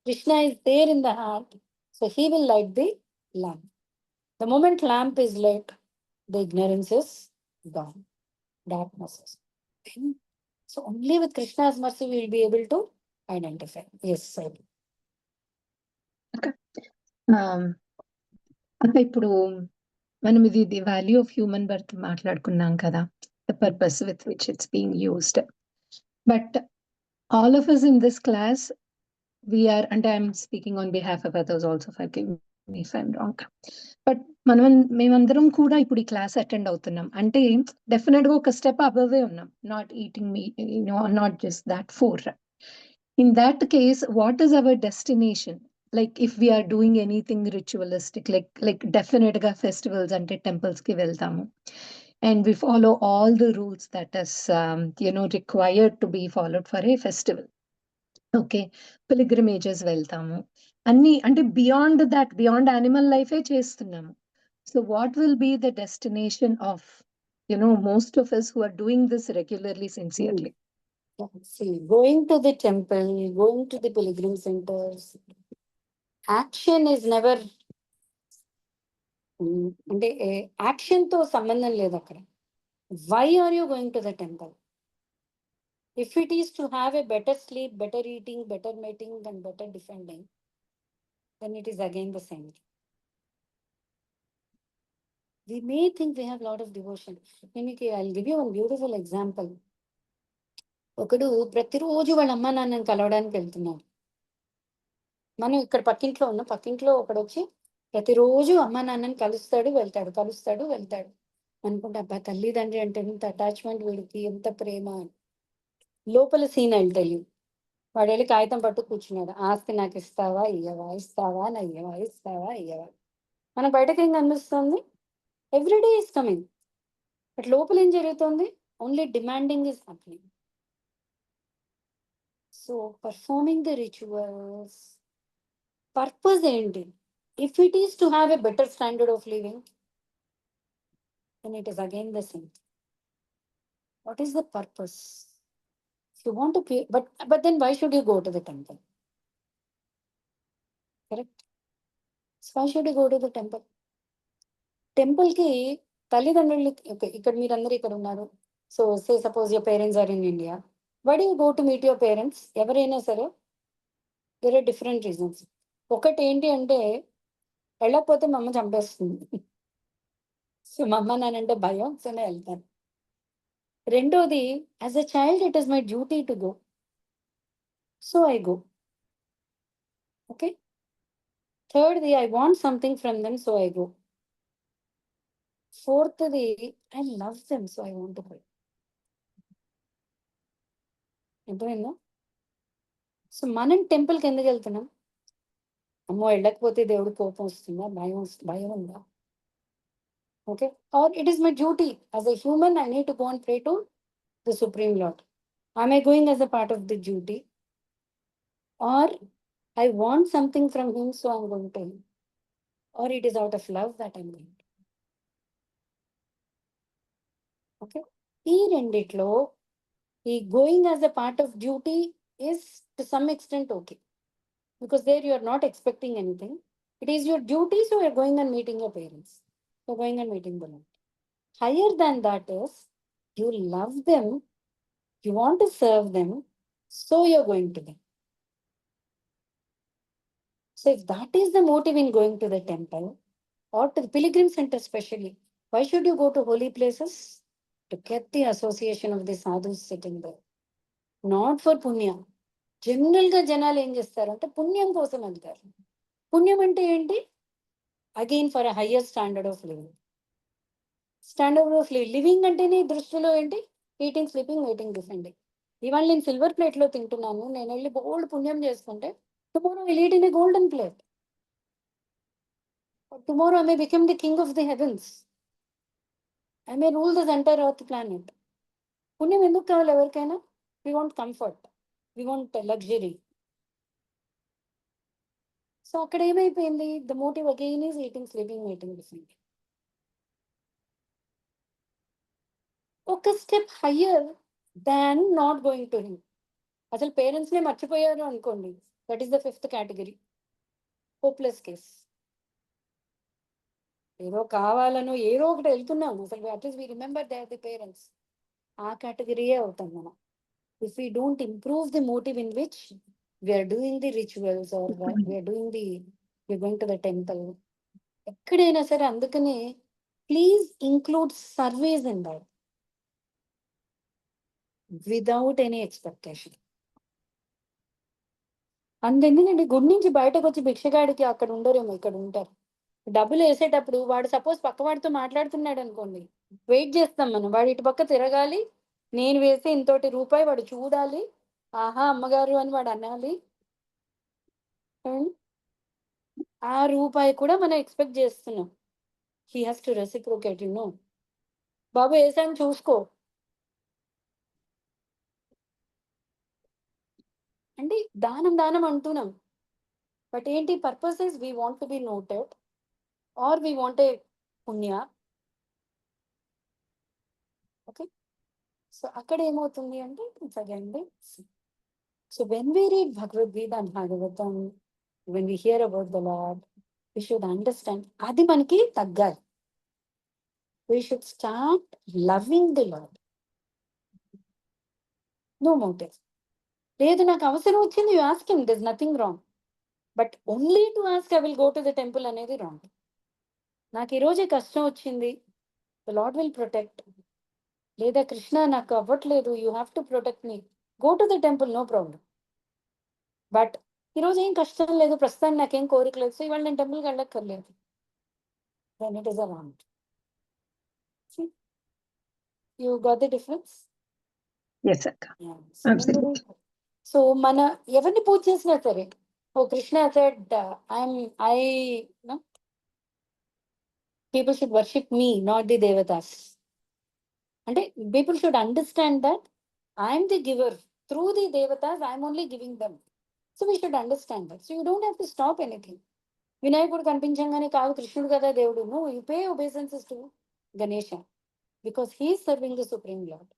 Krishna is there in the heart, so he will light the lamp. The moment lamp is lit, the ignorance is gone, darkness is gone. So only with Krishna's mercy we will be able to identify. Yes, sir. అంటే ఇప్పుడు మనం ఇది value of human birth మాట్లాడుకున్నాం కదా, the purpose with which it's being used. But all of us in this class, we are, and I'm speaking on behalf of others also, forgive me if I'm wrong, but మేమందరం కూడా ఇప్పుడు ఈ class attend అవుతున్నాం అంటే definite గా ఒక step అబవే ఉన్నాం. Not eating me, not just that 4. In that case, what is our destination? Like if we are doing anything ritualistic, like definite ga festivals ante temples ki veltamu, and we follow all the rules that is required to be followed for a festival. Okay, pilgrimages veltamu, anni ante beyond that, beyond animal life e chestunnamu. So what will be the destination of most of us who are doing this regularly, sincerely? See, going to the temple, going to the pilgrim centers, action is never అంటే action తో సంబంధం లేదు అక్కడ. Why are you going to the temple? If it is to have a better sleep, better eating, better mating, and better defending, then it is again the same. We may think we have a lot of devotion. I'll give you one beautiful example. ఒకడు ప్రతిరోజు వాళ్ళ అమ్మ నాన్నని కలవడానికి వెళ్తున్నాడు. మనం ఇక్కడ పక్కింట్లో ఉన్న పక్కింట్లో ఒకడు వచ్చి ప్రతిరోజు అమ్మ నాన్నని కలుస్తాడు వెళ్తాడు అనుకుంటే అబ్బా తల్లిదండ్రి అంటే ఎంత అటాచ్మెంట్ వీడికి, ఎంత ప్రేమ అని. లోపల సీన్ వెళ్తాయి. వాడు వెళ్ళి కాగితం పట్టు కూర్చున్నాడు. ఆస్తి నాకు ఇస్తావా ఇయ్యవా, ఇస్తావా నా ఇయ్యవా, ఇస్తావా ఇయ్యవా. మన బయటకి ఏం కనిపిస్తుంది? Everyday is coming. బట్ లోపల ఏం జరుగుతుంది? Only demanding is happening. So performing the rituals purpose ఏంటి? If it is to have a better standard of living, then it is again the same. What is the purpose? If you want to pay, but then why should you go to the temple? Correct? So why should you go to the temple? Temple కి తల్లిదండ్రులు ఇక్కడ మీరందరూ ఇక్కడ ఉన్నారు. So say suppose your parents are in India. Why do you go to meet your parents? ఎవరైనా సరే there are different reasons. ఒకటి ఏంటి అంటే వెళ్ళకపోతే మా అమ్మ చంపేస్తుంది. సో మా అమ్మ నానంటే భయం, సో నేను వెళ్తాను. రెండోది, as a child it is my duty to go, so I go. Okay. థర్డ్ది, I want something from them, so I go. ఫోర్త్ది, I love them, so I want to go. అర్థమైందా? So మనం టెంపుల్కి ఎందుకు వెళ్తున్నాం? అమ్మో వెళ్ళకపోతే దేవుడు కోపం వస్తుందా, భయం ఉందా? Okay, or it is my duty as a human, I need to go and pray to the Supreme Lord. Am I going as a part of the duty, or I want something from him, so I'm going to him, or it is out of love that I'm going to? Okay, ఈ రెండిట్లో ఈ going as a part of duty is to some extent okay, because there you are not expecting anything. It is your duty, so you're going and meeting your parents. You're going and meeting the Lord. Higher than that is, you love them, you want to serve them, so you're going to them. So if that is the motive in going to the temple or to the pilgrim center especially, why should you go to holy places? To get the association of the sadhus sitting there. Not for punya. General ga janalu em chestaranటే పుణ్యం కోసం వెళ్తారు. పుణ్యం అంటే ఏంటి? Again for a higher standard of living. Standard of living అంటేనే దృష్టిలో ఏంటి? Eating, sleeping, waiting, defending. ఇవాళ నేను సిల్వర్ ప్లేట్లో తింటున్నాను, నేను వెళ్ళి గోల్డ్ పుణ్యం చేసుకుంటే tomorrow I will eat in a golden plate. Tomorrow I may become the king of the heavens. I may rule this entire earth planet. పుణ్యం ఎందుకు కావాలి ఎవరికైనా? We want comfort, we want luxury. So అక్కడ ఏమైపోయింది? The motive again is eating, sleeping, waiting, defending. ఒక step higher than not going to him. అసలు పేరెంట్స్నే మర్చిపోయారు అనుకోండి, that is the fifth category, hopeless case. ఏదో కావాలనో ఏదో ఒకటి వెళ్తున్నాము, అసలు at least we remember they are the parents. ఆ కేటగిరీయే అవుతాం మనం. If we don't improve the motive in which we are doing the rituals or we are doing the going to the temple, ఎక్కడైనా సరే. అందుకనే please include service in that without any expectation. అందుకని గుడి నుంచి బయటకు వచ్చి భిక్షగాడికి అక్కడ ఉండరేమో, ఇక్కడ ఉంటారు. డబ్బులు వేసేటప్పుడు వాడు సపోజ్ పక్కవాడితో మాట్లాడుతున్నాడు అనుకోండి, వెయిట్ చేస్తాం మనం. వాడు ఇటు పక్క తిరగాలి, నేను వేసే ఇంతోటి రూపాయి వాడు చూడాలి, ఆహా అమ్మగారు అని వాడు అనాలి. ఆ రూపాయి కూడా మనం ఎక్స్పెక్ట్ చేస్తున్నాం. He has to reciprocate, you know. బాబు వేసాను చూసుకో అంటే దానం దానం అంటున్నాం. బట్ ఏంటి purpose is we want to be noted or we want a పుణ్య. ఓకే, సో అక్కడ ఏమవుతుంది అంటే it's again the. So when we read Bhagavad Gita and Bhagavatam, when we hear about the Lord, we should understand అది మనకి తగ్గాలి. We should start loving the Lord. No motive. లేదు నాకు అవసరం వచ్చింది, you ask him, there is nothing wrong. But only to ask I will go to the temple అనేది wrong. నాకు ఈరోజే కష్టం వచ్చింది, ద లార్డ్ విల్ ప్రొటెక్ట్. లేదా కృష్ణ నాకు అవ్వట్లేదు, you have to protect me, go to the temple, no problem. But ఈరోజు ఏం కష్టం లేదు, ప్రస్తుతానికి నాకేం కోరిక లేదు, సో ఇవాళ నేను టెంపుల్కి వెళ్ళక్కర్లేదు. Then it is a wrong. You got the difference? Yes, Akka. Absolutely. So మన ఎవరిని పూజ చేసినా సరే, ఓ Krishna said I know people should worship me, not the devatas. అంటే people should understand that I'm the giver, through the devatas I'm only giving them. So we should understand that. So you don't have to stop anything. వినాయకుడు కనిపించగానే కాదు కృష్ణుడు కదా దేవుడు, no, you pay obeisances to Ganesha because he is serving the supreme lord.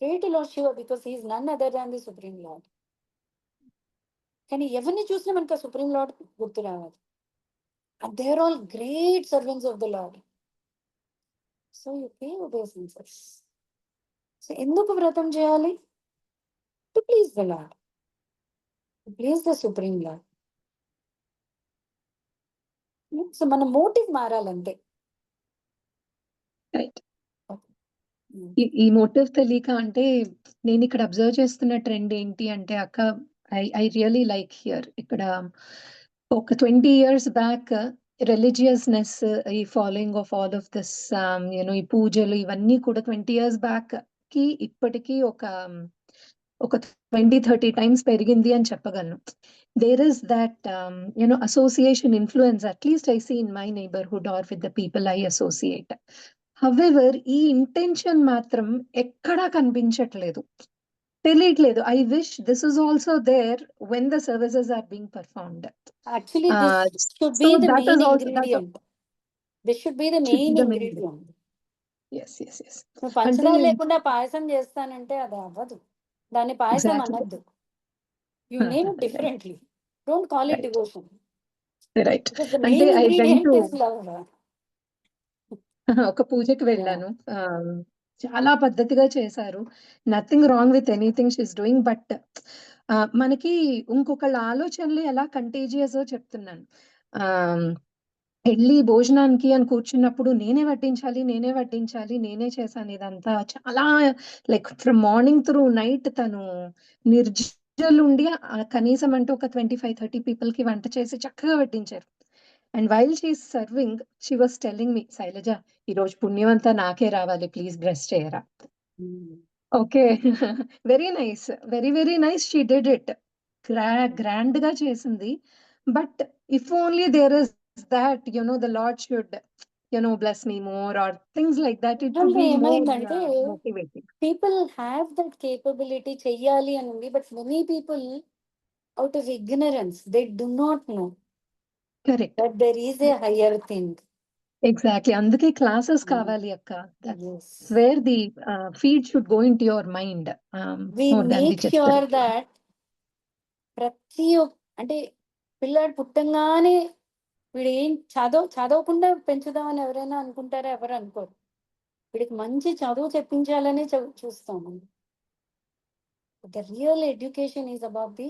Pray to Lord Shiva because he is none other than the Supreme Lord. కానీ ఎవరిని చూసినా మనకు ఆ సుప్రీం లార్డ్ గుర్తు రావాలి. And they are all great servants of the Lord. So you pay obeisances. So ఎందుకు వ్రతం చేయాలి? To please the Lord. To please the Supreme Lord. So మన మోటివ్ మారాలంతే. Right. ఈ మోటివ్ తెలియక, అంటే నేను ఇక్కడ అబ్జర్వ్ చేస్తున్న ట్రెండ్ ఏంటి అంటే అక్క, ఐ రియలీ లైక్ హియర్, ఇక్కడ ఒక 20 years బ్యాక్ రిలీజియస్నెస్, ఈ following of all of this you know ఈ పూజలు ఇవన్నీ కూడా 20 years బ్యాక్ కి ఇప్పటికీ ఒక 20-30 times పెరిగింది అని చెప్పగలను. There is that association influence, at least I see in my neighborhood or with the people I associate. However, ఈ ఇంటెన్షన్ మాత్రం ఎక్కడా కనిపించట్లేదు, తెలియట్లేదు. I wish this is also there when the services are being performed. Actually, this should be So the that main is also ingredient. This should be the should be main the main ingredient. yes. నువ్వు పంచదార అంటే లేకుండా పాయసం చేస్తానంటే అది అవ్వదు. దాన్ని పాయసం Exactly. అనద్దు. You name it differently. Don't call it Right. devotion. Right. Because the అంటే main I went ingredient to is love. ఒక పూజకి వెళ్ళాను. చాలా పద్ధతిగా చేశారు. Nothing wrong with anything she's doing. But మనకి ఇంకొకళ్ళ ఆలోచనలు ఎలా కంటేజియస్ చెప్తున్నాను. వెళ్ళి భోజనానికి అని కూర్చున్నప్పుడు నేనే వడ్డించాలి, నేనే చేశాను. ఇదంతా చాలా like from morning through night తను నిర్జలుండి కనీసం అంటే ఒక 25-30 people కి వంట చేసి చక్కగా వడ్డించారు. And while she is serving, she was telling me, Shailaja ఈరోజు పుణ్యం అంతా నాకే రావాలి, ప్లీజ్ బ్లెస్ చేయరా. Okay, very nice, very nice. She did it grand గా చేసింది. But if only there is that the Lord should bless me more or things like that, it would be more ఏమైందంటే motivating. people have that capability చెయ్యాలి అని ఉంది, but many people out of ignorance they do not know Correct. that there is a higher thing. Exactly. అందుకే classes కావాలి అక్క. Yes. Where the feed should go into your mind We more than the make sure gesture. that ప్రతి అంటే పిల్లాడు పుట్టంగానే వీడు ఏం చదవకుండా పెంచుదామని ఎవరైనా అనుకుంటారా? ఎవరు అనుకోరు. వీడికి మంచి చదువు చెప్పించాలనే చూస్తాము. The real education is about the